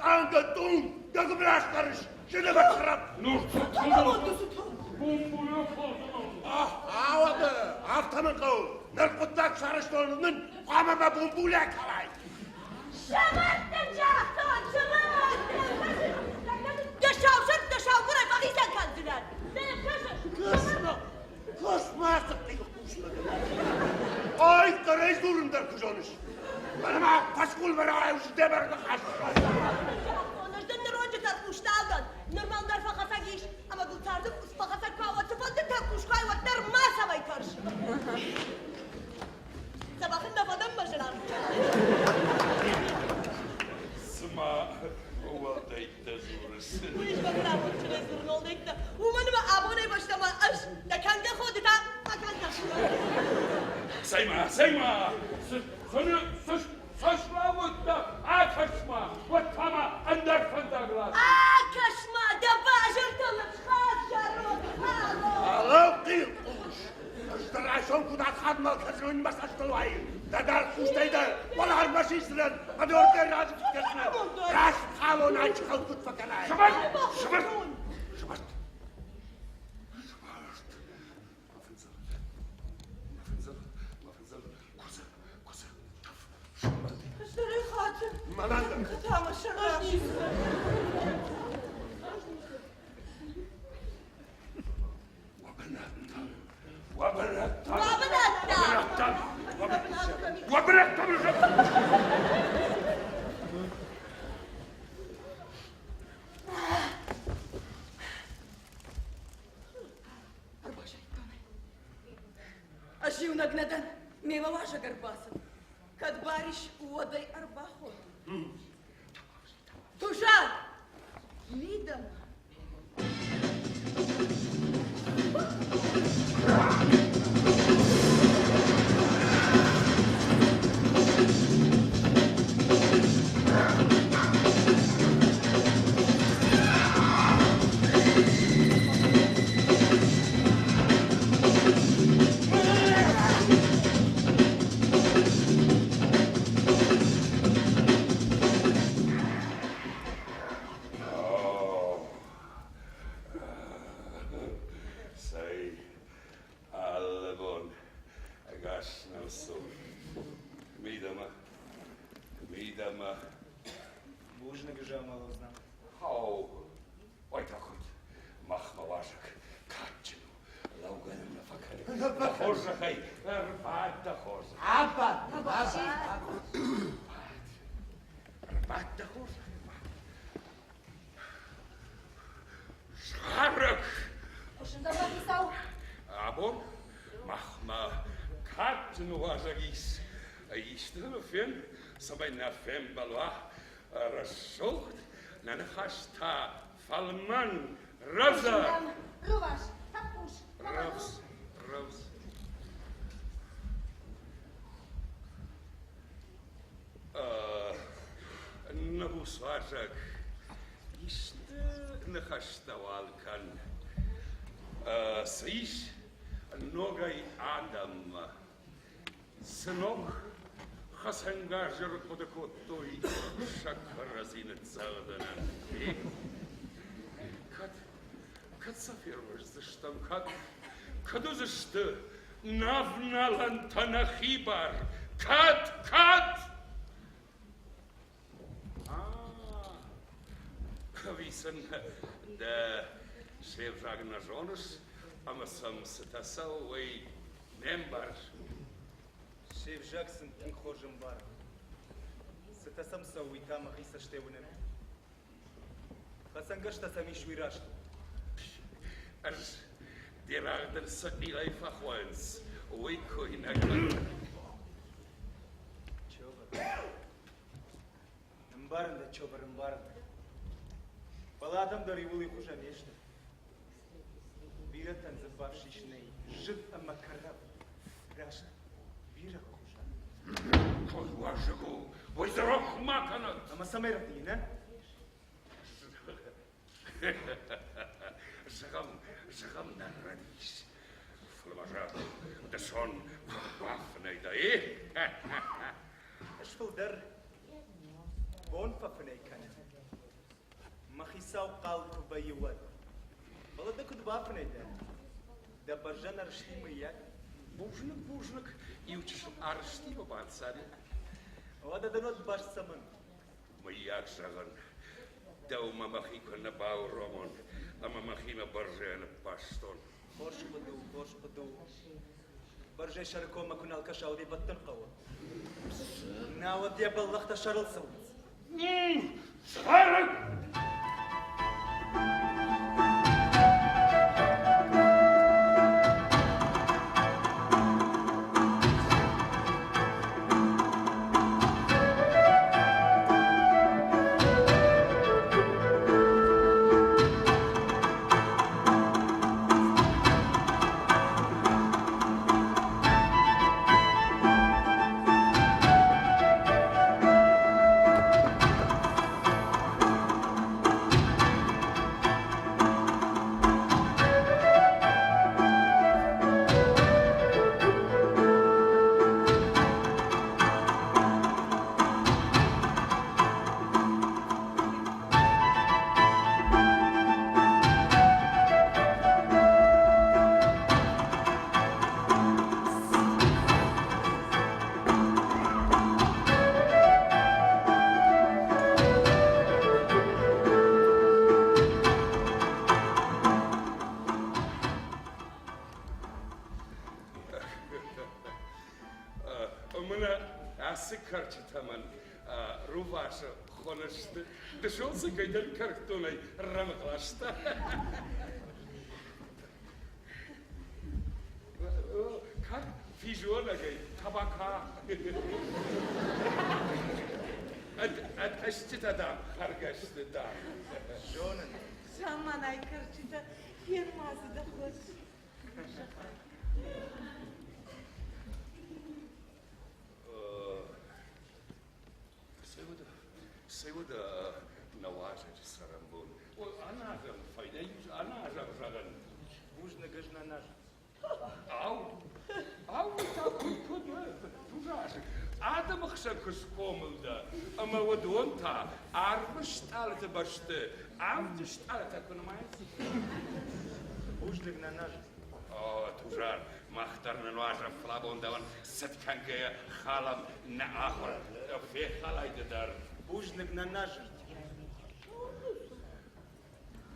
Anga tun. Dağıbraş karış. Şimdi bakarım. Nur tutuldu. Bombu yok oldu. Havadı. Haftamın kavul. Narkotik sarışlarının kamama bombuyla kalay. Şamartınca, şamartın. Dışav, buraya bakıysan kandılar. Kısma artık değil kuşladı. Ay karayız durumlar kuzanış. Bana paskul ver ayuş deberdi kaçtı. Onlardan da önce takmıştı aldın. Normaller fakata giş. Ama kurtardık fakata kahvaltı falan takmış hayvatlar masabay karşı. Sabahın da falan başlar. Sma ovaldaydı zurası. Bu iş bakıra bu çile zorun oldu da. Umanıma abone başlama aş. Da kendi kodu da fakata. Sayma. Söz saçlavutta akaşma. Vatama andar fandaglar. Kaşma da bağırtılır. Kaşarım. Alo değil kuş. Österaşon kudat kadmal kazının masajlı vay. Dadar kuştaydı. Valla harbaşı istiren. Hadi ortaya razı tutkasına. Raş kalon aç kalkut fakanay. Şımart. Kuşları hatun. Mananda. Katama şarrajı. Aşıyı nagnadan meyve vaşa garbasın. Kad bariş uvaday arbahon. Tuşar! Midam. Midama. Бужна гыжа малозна. Хау. Ой, так вот. Махма вашак. Катчину. Лауганым на факаре. Похоже, хай. Рвать дохоже. Рвать дохоже. Шарак. Ошында бакисау. Абон. Махма. Катчину вашагис. Истину фен. Sabay na fem balwa. Rasult. Nanahasta. Falman. Raza. Ruvaş, tapuş. Rose. Nabu Amuswajak. İşte ne haştaval kan. Sayış nogay adam. Сынок, хасанга жырык подокоттой, шакара зинет заданан. Кат сафирваш заштам, каду зашты, навналан танахибар, кат! Кависан, да шевжагна жонус, амасам сатасау, ой, нембар. شيف جاكسون تنخرج مبارك ستسمسا ويتام غيسا شتاونن خاصن قشتا سمي شويراشتو أرج ديراغ دل سقيلة فخوانس ويكو هناك مبارن دا چوبر مبارن بلا آدم داری ولی خوشا نیشتا بیرتن زبافشی شنی جد اما کرب راشت بیره خوشا Вашего, ой, здоров, макана! اما سميرت دي نه Жагам на радиш. Фламажа, да сон вафней да и. اشفل در بون ففني كان مخيساو قال كبيوات والله ده كنت بافني ده برجنا رشتي ميات Бужник, и учишь аршти по бансаре. وهذا ده نوت باش سمن Маяк жаган, да у мамахико на бау ромон, а мамахима баржена паштон. خوش بدو برجع شاركو ما كنا الكشاو دي بطن قوة ناود يا بلغت شرل سوت Сарак! Карчитаман, руваша, хонашты, дошелся кайдан картоной, рамаклашта. Как фижуана гай, табака. Аташтита да, харгашты да. Жонан Zaman ay karşıda yılmazı da hoş. Sayuda nawajı sarambul. O anagam fayda yüz anagam ragan. Бужна гажна наш Au takul kudu. Tujar. Adam xşakış komulda. Ama wadonta armış talte baştı. Amdış talte kunmayız. Бужна гна наш Tujar. Mahtarın nawajı flabondavan satkangaya halam na ahor. Fe halaydı dar. Бужна гна наш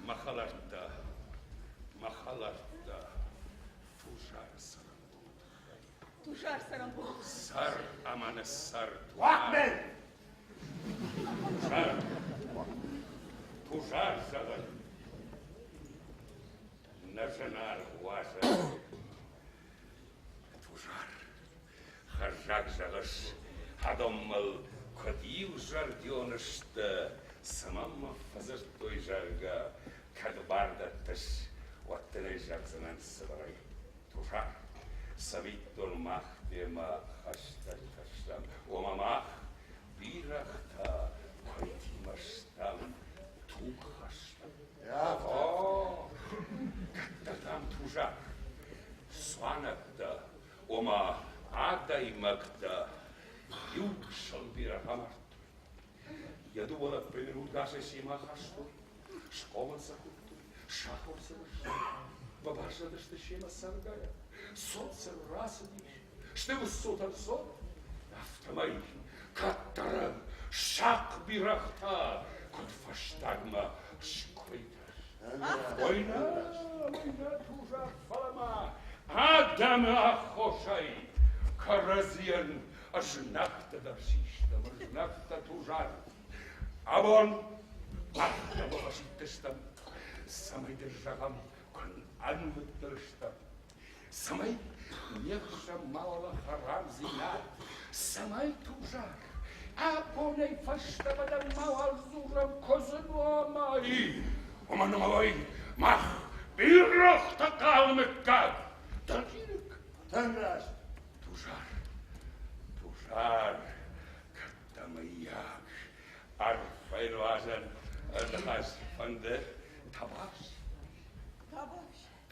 Mahalarda. Tujar sarambul. Tujar sarambul. Sar amanı sar. Ahmet Tujar zagan. Najanar huaja. Tujar. Harjak zagаш. Hadammal kadiu jardionışta. Samamma fazır toy jarga. Kadbarda taş. Vattene jakzanan sıvaray. Tujar. Savittul mahdema haşta taşlam. Omamah birahta koytimaş Я думала, в плену даже сима хашто. Школа закупту, шахов совершил. Бабаша да что шема саргая. Солнце расадиш. Что вы сотан сот? Автомай, каттара, шак бирахта. Кот фаштагма, шкойташ. Война тужа фалама. Адам ахошай. Каразиан, ажнахта дарсишта, ажнахта тужар. Абон, ахта бабашиттестам. Самай державам, кон анвыттырыштам. Самай нехша мала харам зина. Самай тужар. Абонай фаштабадан мала зурам козынуамай. Оманамай, мах, бирахта калмыккад. Таркирик. Танраш. Тужар, каттамаяк, арфайлвазан, адхас фанде, табаш.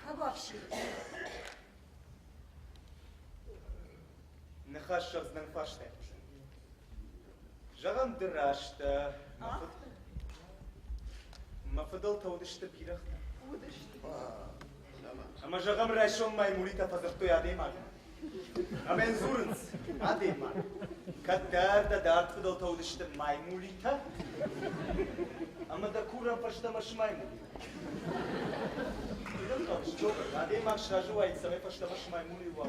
Табаш. Нахаш шахзнан фаштай. Жагам дырашта. Мафадал таудышта бирахта. Ama жагам райшон маймулита фазартой адемар. Amen zurens, ademar. Kadar da dart fıdal taudıştı maymulita. Ama da kuran paştamaş maymuli. Bilin kalmış çok. Ademar şarjı var etse paştamaş maymuli var.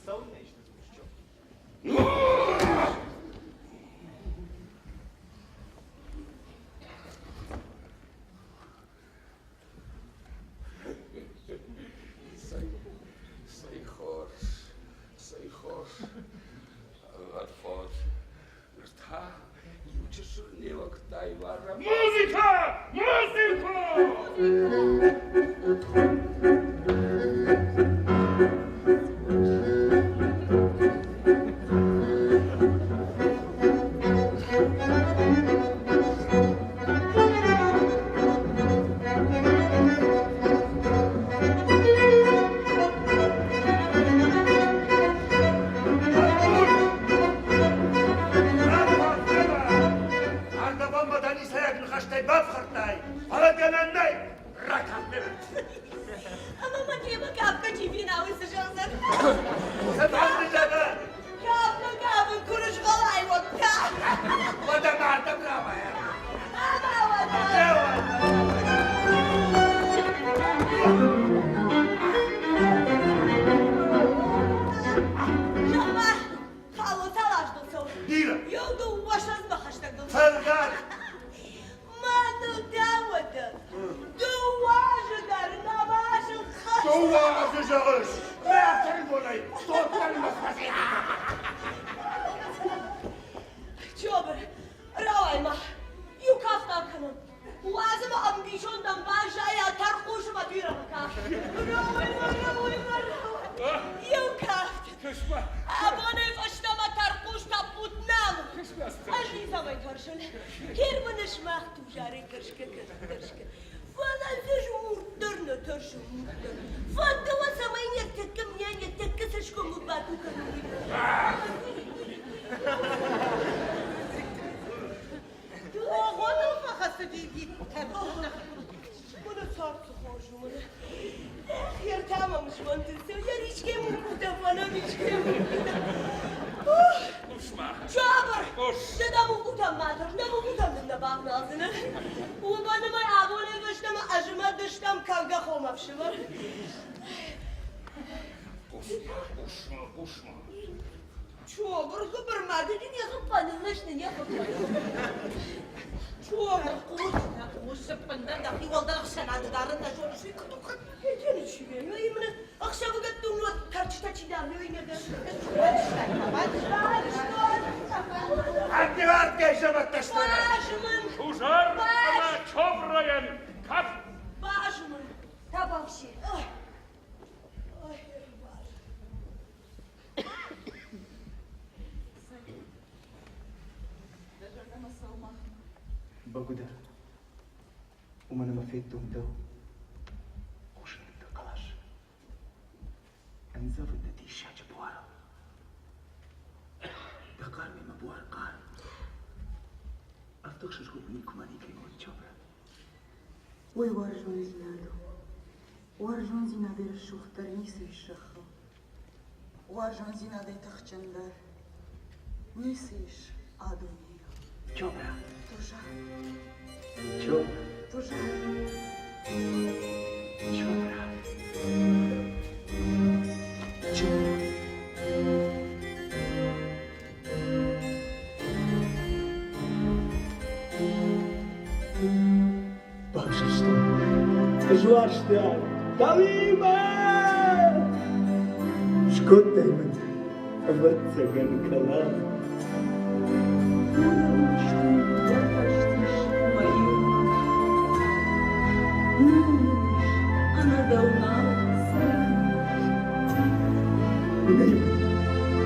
Savun ne işte çok. Музыка! Bagudar. Umana mafetum tău. Ușinul de calaș. În zăvânt de tișa ce poară. Dar carmi mă boar car. تخشش كوبني كماني كيمون جبرا وي وارجون زينادو وارجون زينادي الشوخ ترنيسي الشخو وارجون زينادي تخجندر نيسيش آدونيو جبرا تجا جبرا تجا جبرا جبرا جواشتان طويبة شكون دايما أبتسم الكلام أنا دونا دايما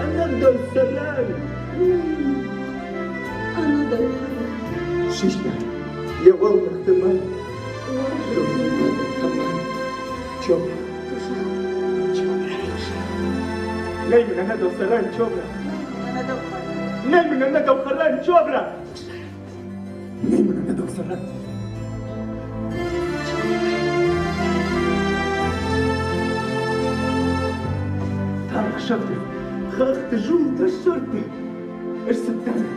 أنا بدو سلام أنا دونا شيشنا يا والله احتمال كمان جبرا نايم أنا دو سلام جبرا أنا دونا نايم أنا دو خلان جبرا نايم أنا دو سلام تعال شفتي خاخت جوت الشرطي ايش ستاني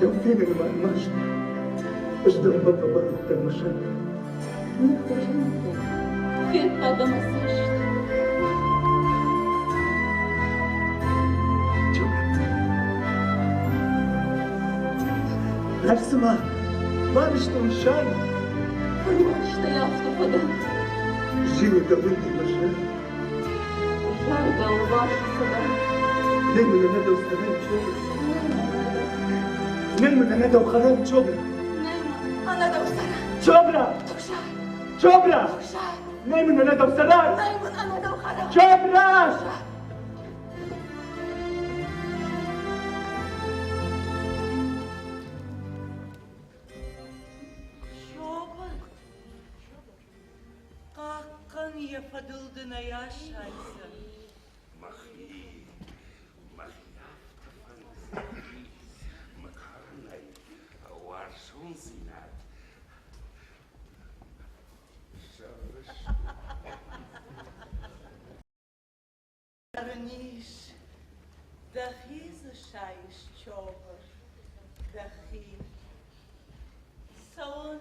لو فينا ما ماشي ايش ضربت بابا المشهد فين هذا مساج اسمع ما نشتم شان Что я автопаду? جيني دولتي مشهد Жарда у вашей сада. نايم أنا ندو سلام جبرا نايم أنا ندو خلان جبرا Она доустара. جبرا Туша. جبرا Туша. نايم أنا ندو سلام Найман, она доухара. جبرا Şoban. Kalkan yapıldığına yaşaysın. Махи, Макарнай, Варшун Зинат. Arniş. Dahi zışayış çoğur. Dahi. Son.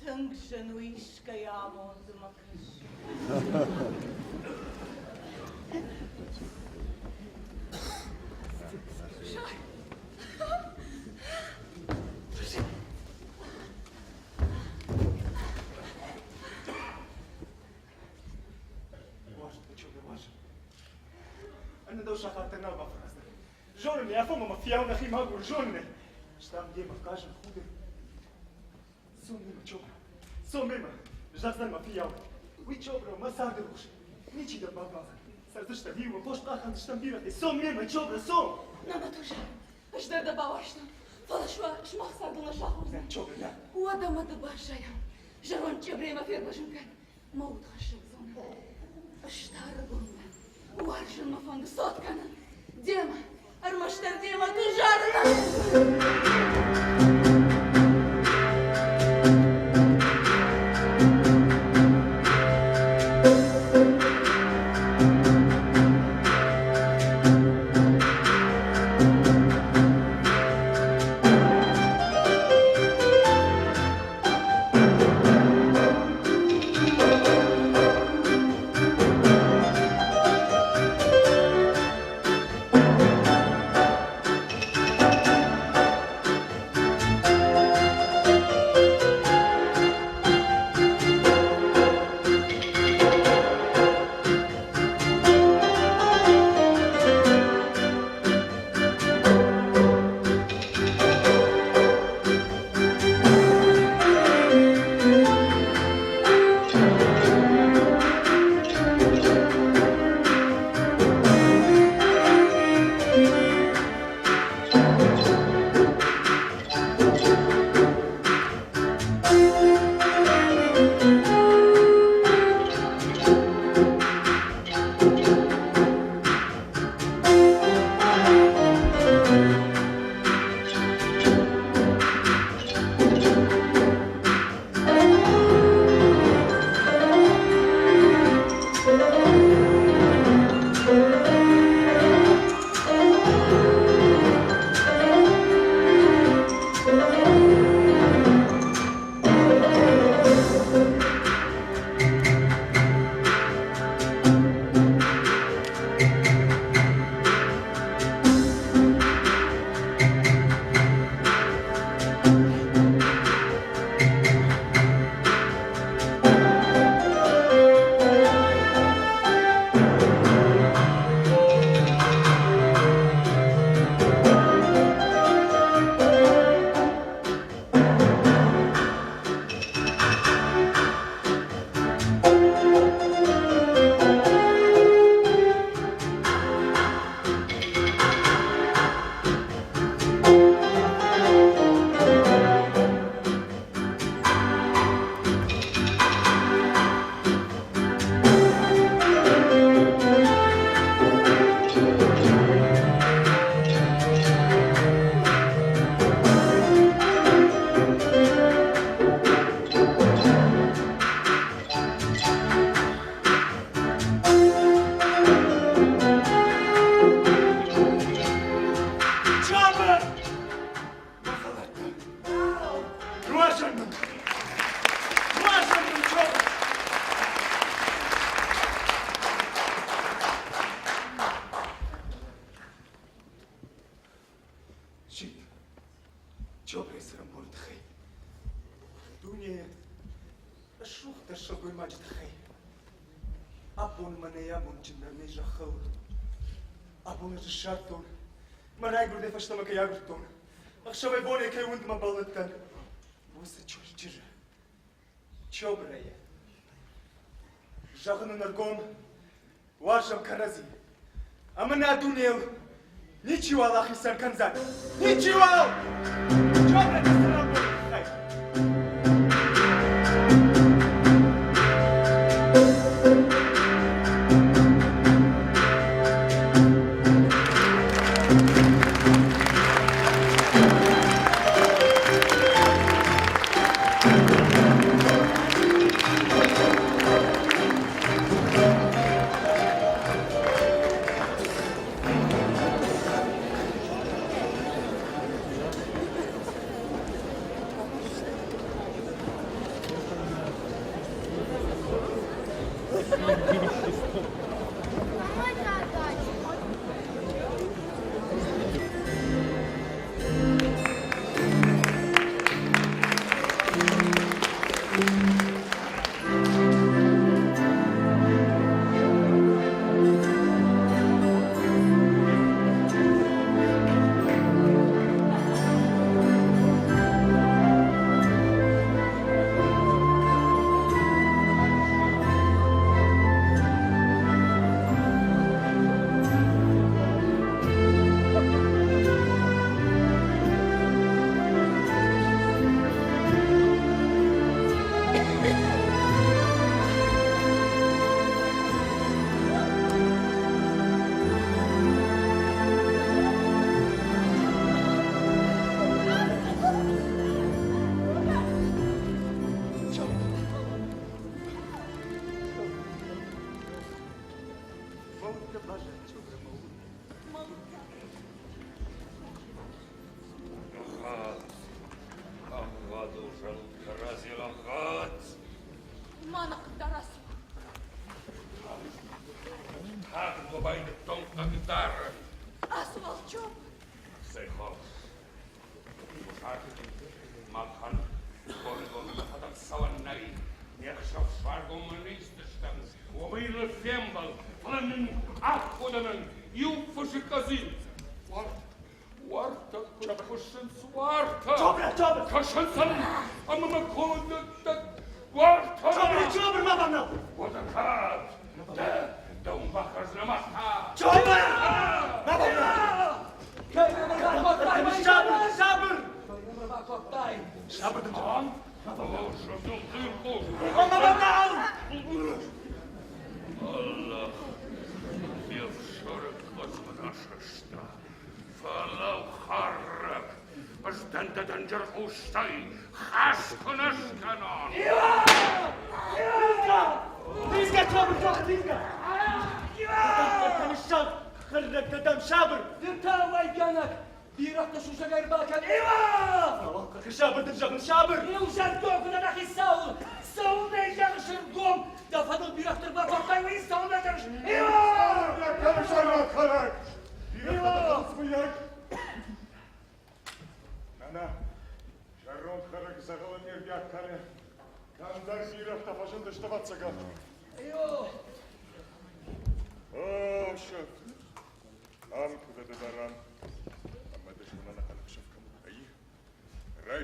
Tıngşın uyuşka yağmondu makış. أنا دو شخاتنا بفرزنا جونني يا فما ما فيها ونخي ما أقول جونني اشتام ديما كاجن خودي سوميما جبرا سوميما جاكسن ما فيها وي جبرا ما ساعدروش نيجي دا بابا سرتشتا هيو بوش قاخن تشتم بيرتي سوميما جبرا سوم Нана туша. Ждар да бавашна. Фалашва шмах сардуна шахурза. جبرا Уадама да башаям. Жарон чебрема фербашынка. Маут хашык зона. Штара гунда. Уаржын мафонды соткана. Дема. Армаштар дема тужарна. Чит. Чё пресером будет хей? Дуне. Шух та шагой маджит хей. Абон мене я мунчиндар не жахал. Абон же шартон. Марай буде фаштама ка ягртон. Ахшавай боне кай унд ма балнаттан. Бусы чужчижа. Чё брая? Жаханы наргом. Вашам карази. А мына дунел. Ничего Аллах исан канзан. Ничего! Чё брая пресером будет хей?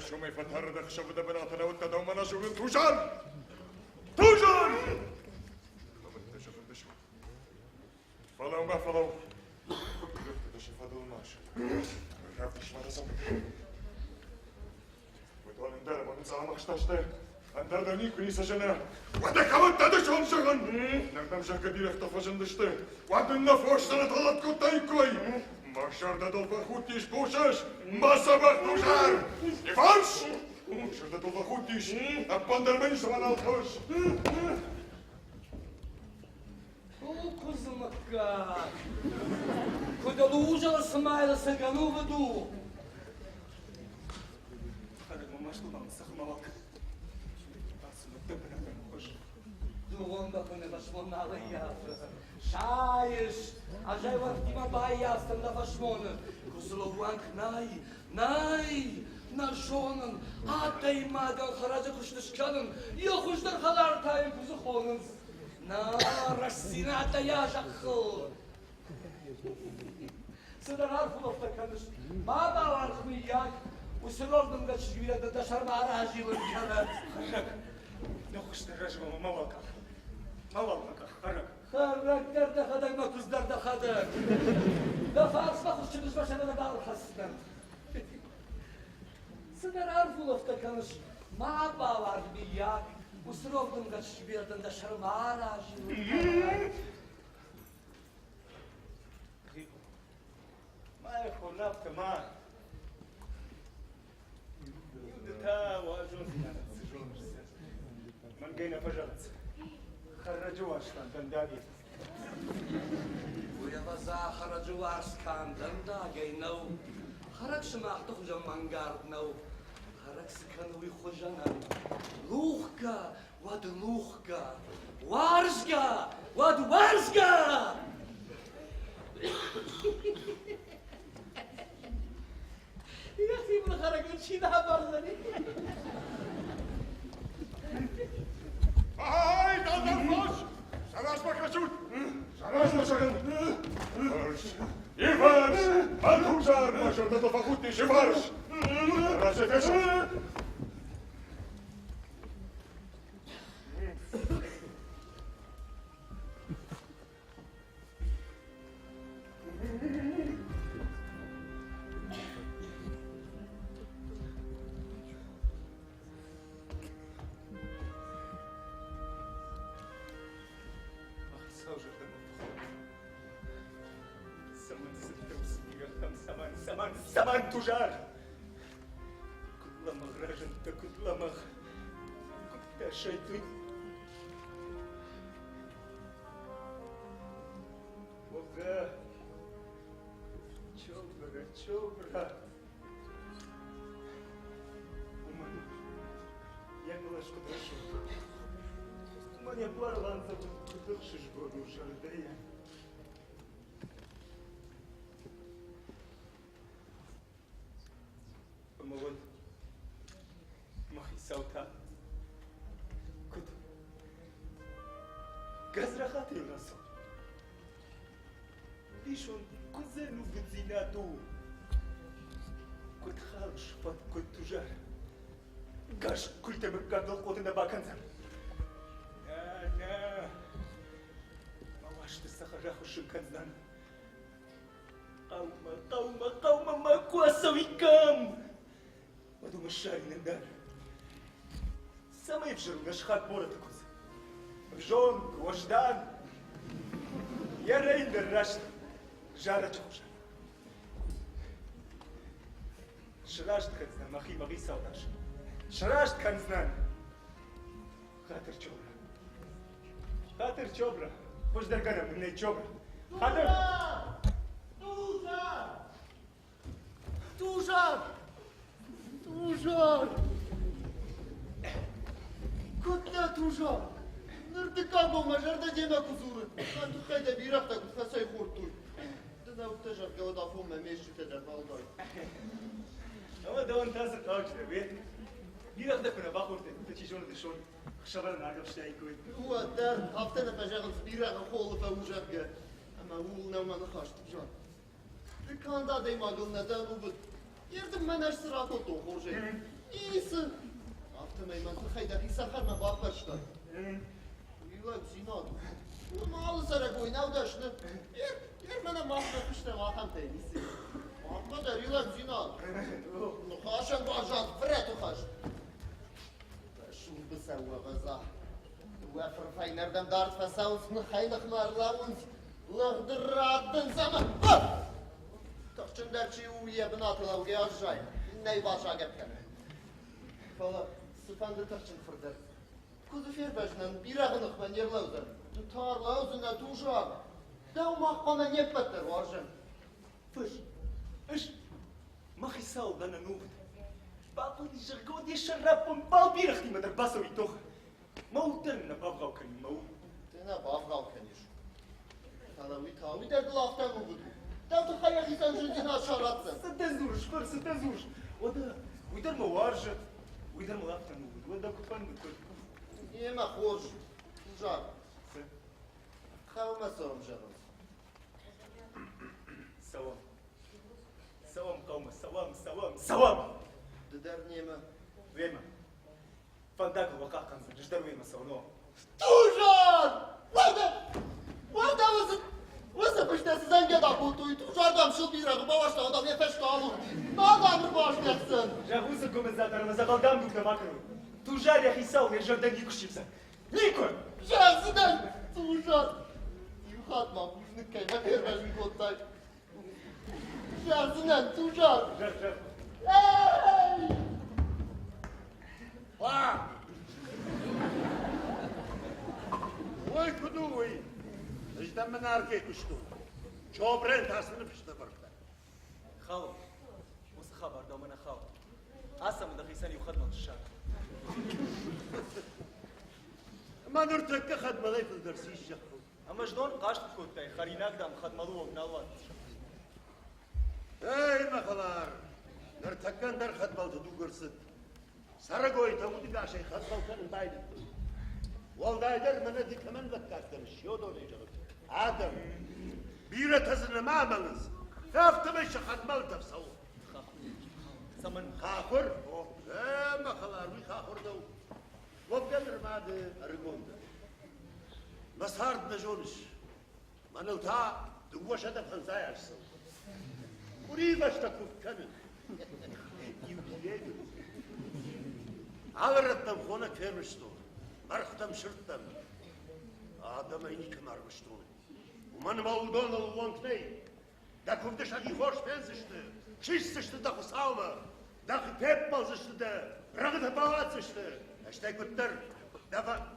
شو ما يفتر خشب ده بناتنا وانت دوما شغل توجر توجر انت شو فلو ما فلو انت شو فضل ماشي ما فيش ما رسم وتقول اندر ما نزعل ما خشتشته اندر دني كنيسه جنا وده كمان تدشون شغل نقدم شكدي اختفجن دشته وعندنا فوش سنه طلعت كنت كوي ماشر ده دول بخوتيش بوشش ما سبق توجر يفرش ماشر ده دول بخوتيش ابندر مني سمان الخوش Kuzum akka. Kуда lūžala smaila saganu vadu. Hadi mama что там сахмалка. Duvonda kone başmonala ya. Şayış. Acayip vaktima bay yastım da başmonu. Uzulovank nay, narşonun, atay magan xaraca kuştuşkanın, yokuşlar halar tayın kuzu xonun. Na, rassinata yaşakıl. Sıdan harfulovda kanış, ma da var mı ya? Usulordum da çizgiyle daşarma aracıyım kana. Yokuşta rajmama mavalka. Mavalka, harak. Haraklar da kadar, makuzlar da kadar. Da fars bakış çıkış başına da dağıl hasından. Sıdan harfulovda kanış, ma da var mı ya? Usulordum da çizgiyle daşarma aracıyım kana. ما يكون نبت ما يودتا واجون من قينا فجرت خرجوا اشتان دنداري ويغزا خرجوا عسكان دندا جينو خرج شماح تخجا مانجارد نو خرج سكنوي خجنا لوخكا واد لوخكا وارزكا واد وارزكا يا اخي من خرج شي ذهب برزني Ay, daldan koş! Sanaşma kaçut! Sanaşma sakın! Ivarz! Altużar! Masz do fakutny się marsz! Razie też! سمان تجار كل مغرج انت كل مغ كنت شيطان وغا تشوبرا ومن ينلش كدرشو من يبلار لانزا كدرشش بودو شردية مواد مخي سوتا كنت قزرة خاطر راسو بيشون كزنو بنزيناتو كنت خارج فات كنت تجار قاش كنت مكادل قوتنا باكنزل لا ما واش تسخر راخو شنكنزان قوم ما كواسوي كام ودو مشاري نندار سما يفجروا نشخات بورة تكوز بجون وجدان يا رين درشت جارة خوشا شراشت كنزنان مغي سوداش شراشت كنزنان خاطر چوبرا خوش درگانا مني چوبرا خاطر توجار كتنا توجار نرتكابو مجر دا جيما كزورت انتو خيدا بيرختا كنت فساي خورتوي دنا وتجر قوضا فوم ميشي تدر فالداي اما دون تاسر قاوش بيت بيرختا كنا باخورتي كنت تشيشون دشون خشبنا نعرف شتاي كوي هو الدار هفتنا فجاغل بيرخ خول فوجر اما ولنا ما نخاشت بجان دكان دا ديما قلنا دانو بد يردم من اش سراتو تو خورجي İyisi. Hafta meyman tıkayda hisar harma baklaştı. Yuva zinad. Bu malı sarak oynav daşlı. Bana mahvet işte vatan teyisi. Mahvet der yuva zinad. Nuhaşan bajat fret uhaş. Şun بسوى غزا. وافر فاينر دم دارت فساوس نخيلخ مارلاونز. لغدرات زمان. تخشن درچی ویا بناتلا وگه آجای. نی باشا گپکنه. فلا سفند تخشن فردر. كذا فير بجنن بيرغنخ من يغلوزن. تار لوزن توجار. دو مقانا يبتر واجن. فش. اش. ما خيساو دانا نوبت. بابو دي جرقو دي شرابهم باو بيرختي مدر باسو يتوخ. موترنا بابغاو كان موت. تنا بافغاو كانيش. تلاوي تاوي در دلافتان نوبت. Da tu hayal i ten życie na szaratce. ستزور شفر ستزور وده ويدر موارجة ويدر مغافة وده كفن Nie ma chłodzi. Żar. Chałma są żarą. سوام سوام قوم سوام سوام سوام Dyder nie ma. ويما فانداك وقع قنزل جدر ويما سونو Tużar! Łada łasa pyszne zęgie da butu i tużar dam szubira, bałaś na odamie feszkalu. Nadam rwasz nie chcę. جاهوزكم الزادر مزاقل دام دوك ماكرو تجار يا خي ساوي جردن يكشيبسا نيكون Żarzyden! Tużar! Juchat ma późny kejma, kierwasz mi oddaj. Żarzyden, tużar! جر جر Ej! Ha! Oy kudu oy. İşte ben erkek kuştum. Çobren tersini pişti barkta. خاو وس خبر دومنا خاو عسى من دخيسان يخدموا الشارع ما نرتك خدمة ذي في الدرسيش شخو. اما جدون قاشت كوتاي خريناك دام خدملو وبنالوان Ey makalar. Nırtakkan der khadmal tudu gırsıt. Saragoy tavudu gaşay khadmal kanın daydı. Valdayder mene dikemen vakkattır. Şiyodo leycanım. Adam. Bire tazını mamanız. Haftıma şu khadmal tafsavu. زمن Khafır. Makalar mi khafır dav. Vabgelir madı arıgonda. Masard najonuş. Manıl ta duvvaşa da fanzay açsın. Burayı başta kufkanın. Yükleyemiyor. Ağırıttan konak vermişti onu. Marktam şırttam. Adama inik marmıştı onu. Umanım avudon oluvan kney. Da kufda şaki hoş benzişti. Şiş sıçtı da kusavma. Da pep malzıştı da. Rağıda bavat sıçtı. İşte küttür.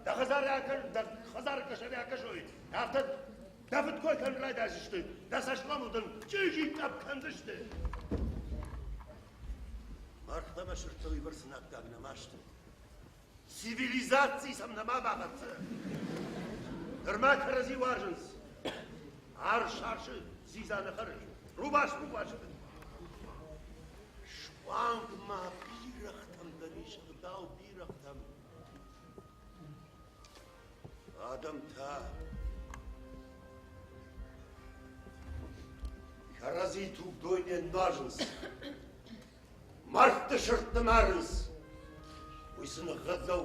Da hazar yakar, da hazar kaşar yakar şoy. Hafta David koy kan rayda sıçtı. Da saçlamadın. Çiğit kapkandıştı. Marktama şırtı uyvarsın akdağına maçtı. Sivilizacji sam nama bagatı. Irmak razi varjınız. Arş arşı zizanı karış. Rubaş rubaş. Şuangma bir aktam danışık dav bir aktam. Adam ta. Karazi tuk doynen najins. Markta şırtlı marins. Uysını gıdlav.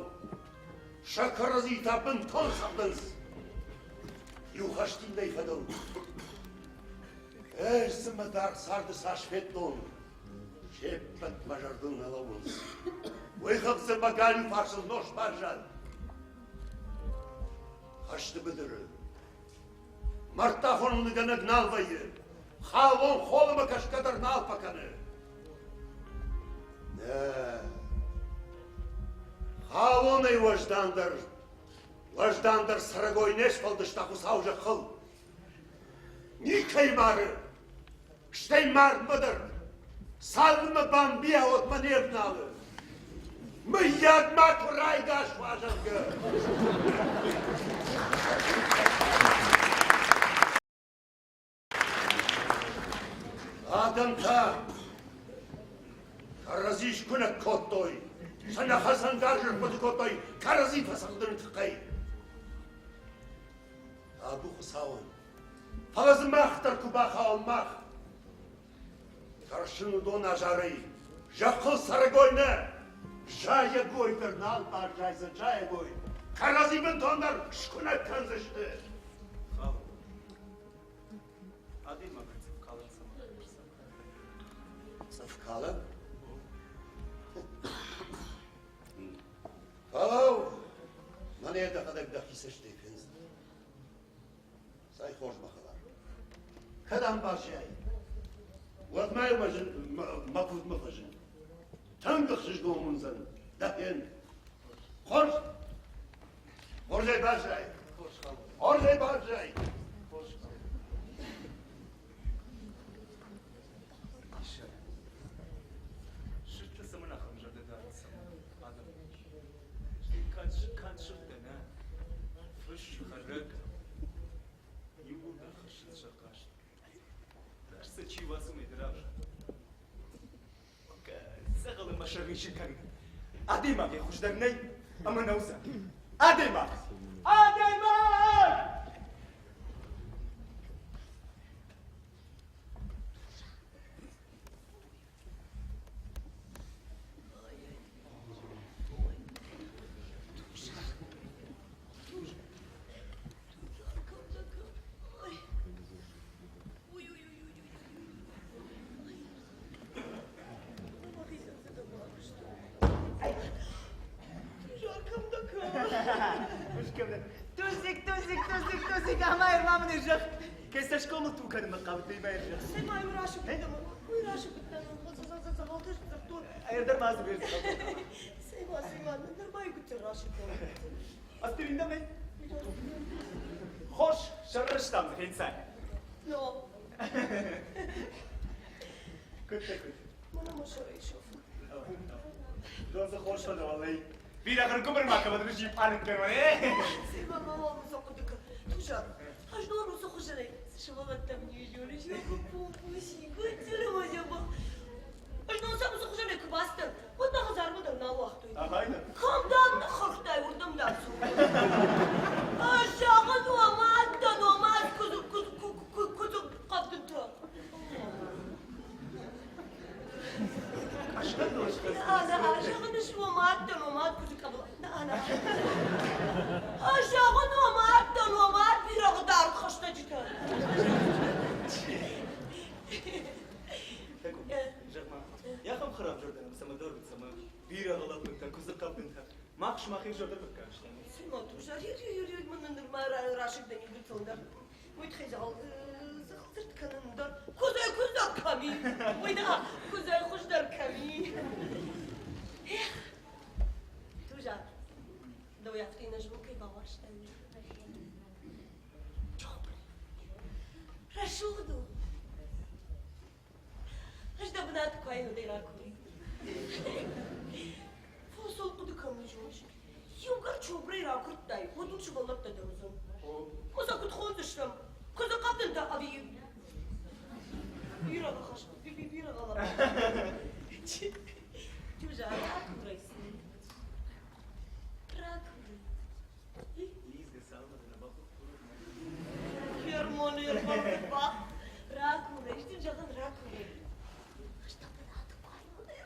Şakarazi tapın ton saldınız. Yuhaştin da ifadav. Ersime dar sardı saçfet don. Şepet majardın alavuz. Uyhapsı bagali farsız noş barjan. Haştı bıdırı. Marta fonunu gana gnalvayı. Havon koluma kaşkadar nal pakanı. Ne? Havon ey vajdandır. Vajdandır saragoy neş faldı ştaku savca kıl. Nikay marı. Ştey mar mıdır? Salma bambiya otma nevnalı. Mı yadmak raygaş vajangı. Adam ta. Karaziş kunak kottoy. Sana Hasan Garjır pati kottoy. Karazi fasandırın tıkay. Abu Husavun. Havazı mahtar kubaha olmak. Karşını don ajarı. Jakıl sarıgoyne. Jaya goydur nal barjaysa jaya goy. Karazi ben tonlar şkunak kanzıştı. خاو عادي ما بنت قالن سما Safkalı. Hello. Maneye de kadar da hiseşti hepiniz. Say hoş bakalar. Kadam başay. Vatmay başın mafuz mafajın. Tam kışış doğumunuzdan. Dahin. Hoş. Horzay başay. خوش خاو Horzay başay. خوش خاو İşe Şırtlı samına hamjada darısı Adam kan şırtlı ne Fış kharık Yubu da khışıl şakaş Сочивасу медраж. Сагалы машариши кан. Адемак я хушдар ней, ама науса. Адемак! Адемак! Тузик, ама ермам нежах. Кеста школа тукар мақабт бейма ержах. Сема уйрашы бітім. Уйрашы бітім. Завалтыр зартур. Айырдар мазы берді. Сема, нормай күтір рашы бітім. Астырында мен? Хош, шарыштамды, хенсай. Но, Күтті. мана машарай шофу. Донсы хош оды валай. Bir akır kumur makamadını jip anıklar var, Сема, мама, мусақудыка. Тужар, аж нор мусақужарай. Шалаваттам не жориш, яку пупуси, күтірі мазяба. Аж норса мусақужарай күбастыр. Вот наға зарбыдым на уақыт өйді. Aynen. Kamdan da xırtay vurdum da su. Aşağı nomad, kuzu kaptım da. Ana, aşağı nomad, kuzu kaptım. Ana. Aşağı nomad, bir ağıdar kaçta çıkar. Yaxam xarab jordanım, sama dorut, sama bir ağılap bıntan, kuzu kap bıntan. Makş makı jordan bıtkar işte. Сема, тужар, yürü, mındır raşıktan ilgili sonunda. Uyut xezal, zırt kanında. Kuzey kami. Uyda, kuzey kuşlar kami. Tужар, da uyaftığına жмукай бавашtan. Добрый. Рашуду. Аж да бна такой удай ракури. Фосол куды камы жош. Югар чобрый ракурттай. Вот лучше баллап да дорозун. Коза кут ходыштам. Коза каптын да аби. Бира бахаш. Бира галап. Тужа ракурайсın. Ракурай. İzge salmadığına bakıp durur. Hermoni bak. Ракурай. İşte canın ракурай. Что бы надо поймать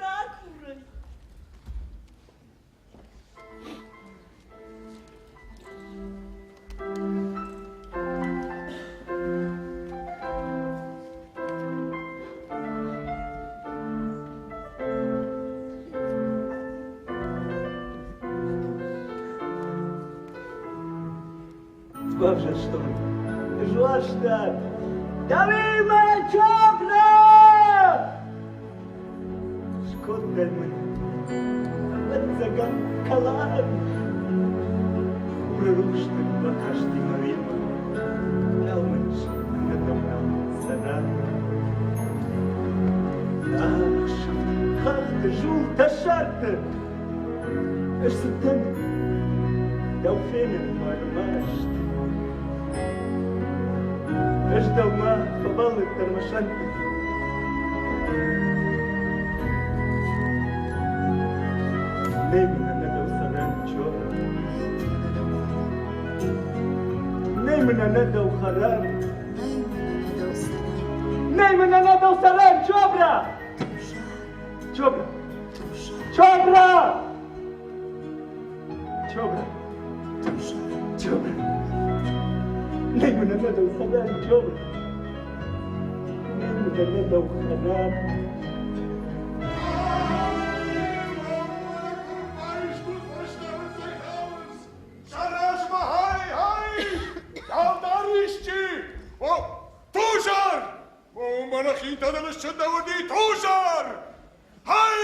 ракурай. Боже, что ли? Жуашта! Дави мальчобра! Шкот дальмын. Ватзаган калан. Урарушты бакашти марима. Ялмынш надамал саран. Ахшам, хахты, жулта, шарты. Эшсеттен. Дауфенен мармашт. أجدوا ما فضل الترمشان نيمنا ندو سنان جور نيمنا ندو خراب نيمنا ندو سنان جوبرا جوبرا جوبرا جوبرا جوبرا نيمنا ندو سنان جوبرا نيمنا ندو خراب Tužar! Haj!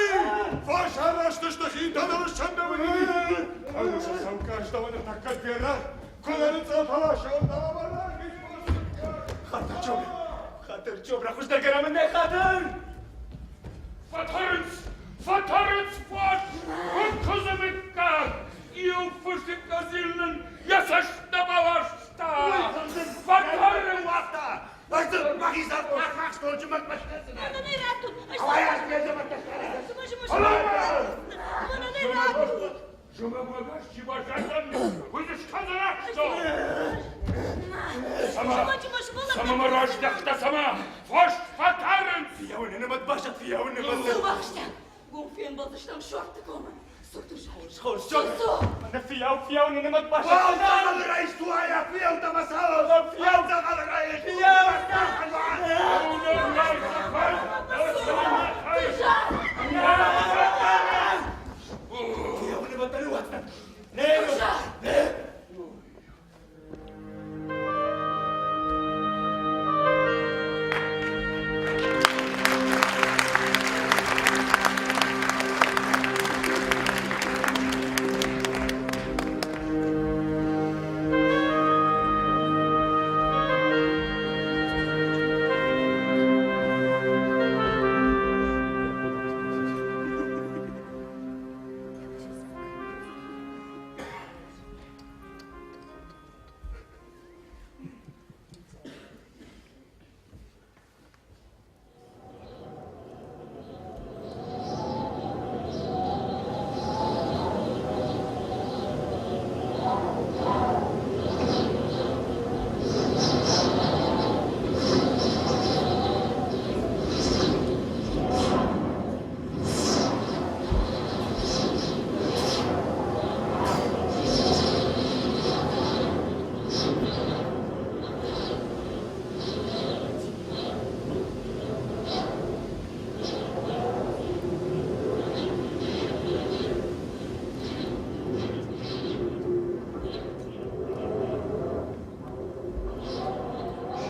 Vaša raštešta hinta da vas čandavani! Ano se sam každavana taka dvjera, kolenica palaša odavana! Hatır çobra, kuşlar keramın ne hatır? Vertarrens! Fort! Und Kosovika! Ihr Fuschika Sillen! Ja, Sashtabawashta! Vertarren! Başat fiyavını Su basın. bağıştan. Gonfiyen bazıştan şortlu koma. Surtu şar. Xoş. Su. Bana fiyav ne başat. والله الرئيس توعي فيها وانت مسألة فيها وانت الرئيس Fiyavını batarı vatna.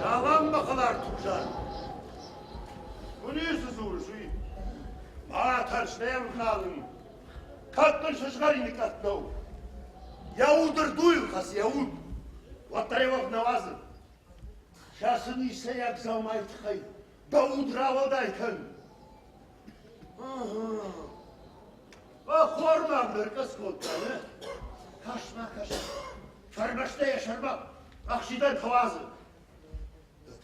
Şaban bakalar tuşar. Bu ne yüzsüz uğruşu? Bana terşneye mıknalım. Kalktın şaşkar inik atlav. Yahudur duyul kas Yahud. Vattare vak navazı. Şasını ise yak zamay tıkay. Davud ravadayken. Bak hormandır kız koltanı. Kaşma. Karmaşta yaşarmak. Akşiden tavazı.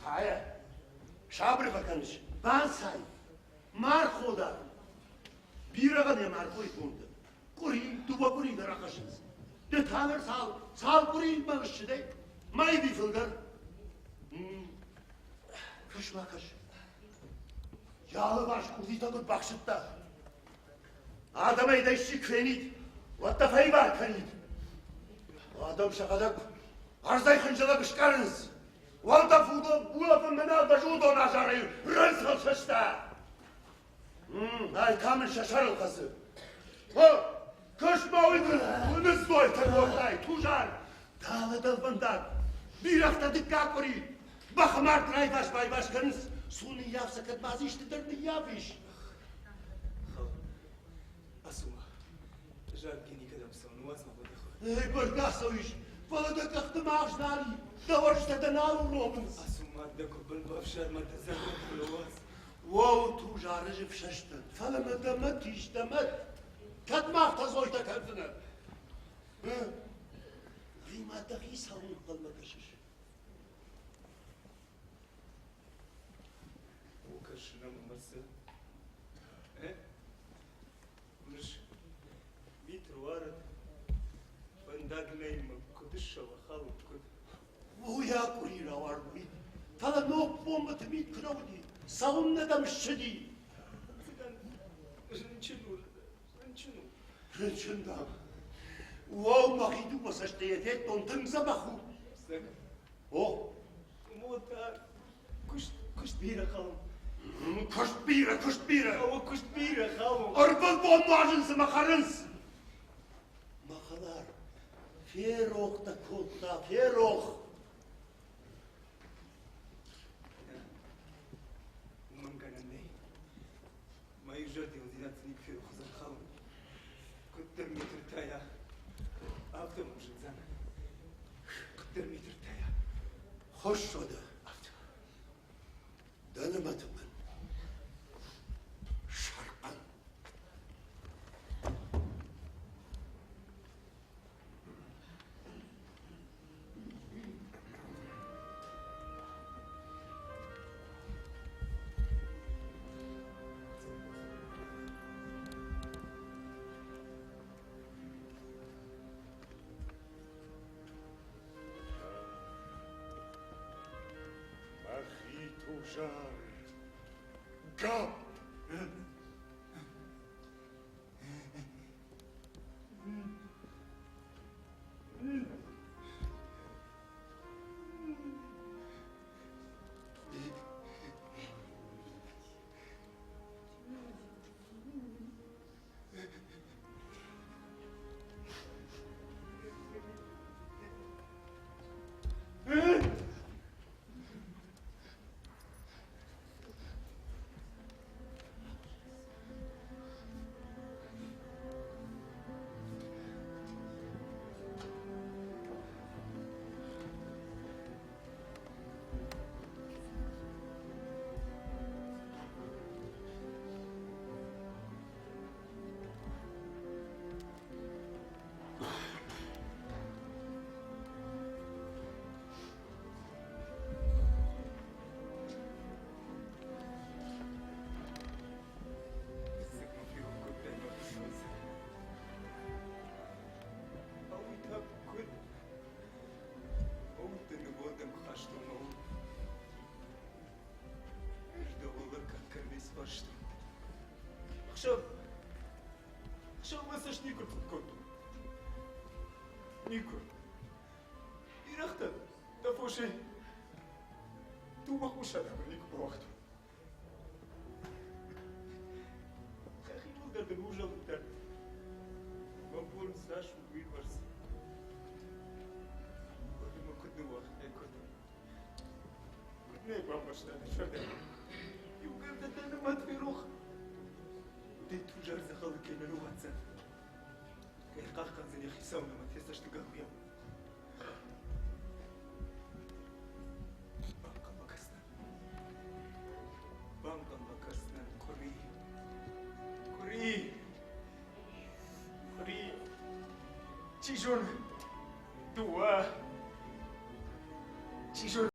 Taya. Şabri bakanış. Ben say. Markoda. Bir ağa ne markoy kondu. Kuri, duba kuri da rakışınız. De tanır sal. Sal kuri bağışçı de. May bir fılgar. Kaşma. Yağlı baş kurdi takıp bakşıtta. Adama edeşçi kvenit. Vatta faybar kanit. Adam şakadak. Arzay hıncala kışkarınız. Valda fudo, bu lafın beni alda judo nazarı. Rınsal şaşta. Ay kamın şaşar ılkası. Kışma uygun. Unuz boy tervoktay. Tujar. Dağlı dalbandan. Bir hafta dikkat kori. Bakımar tray başkanız. Suni yapsa katmazı işte derdini yapış. Asuma. Жаль, никогда бы сам невозможно было. Ey bırgasa iş. Bana da kalktı maaşları. Davar işte de nalu robins. Asuma da kurban bafşar ma da zaten kuluvaz. Wow, tujar rejif şaştın. Falan ödemet işlemet. Katmak da zoyta kendine. Kıymatta hiç savunuk kalmak aşış. O kaşına maması. Мыш Митру арат. Бандагнейм кудышава халуп куд. Bu ya kurira var bu. Falan nok bomba temit kıravdi. Savunma da müştedi. Рынчину. Rıçında. Wow, makidu masajteyete tontun zabahu. Сак. Oh. Мота. Кушт бира халуп. Kuşt bira. Ава кушт бира халуп. Arbal bombarınsı makarınsı. Makalar. Feroh da kodda, feroh. Манганей. Мои жертвы удивятся не пью за халуп. Куттер митр тая. Автом уже зан. Куттер митр тая. Hoş şoda. Dönümedim ben. Şarkan. Tujar. Gap. עכשיו מסש ניקור תקוטו. ניקור. אירחת, דפושי. תומה חושדה בניקור בווחתו. חכי מודר דגוז'ל דתר. במפול סש וביר ורס. ולמה קודנו ואחת קודנו. קודנו במבשתה נשדה. יוגר דתנו מתפירוך. دي تجار زخال كنا لو واتساب كي قاقا زي خساونا ما تيساش تقاو يوم بانقا مكسنا كوري تيجون دوا تيجون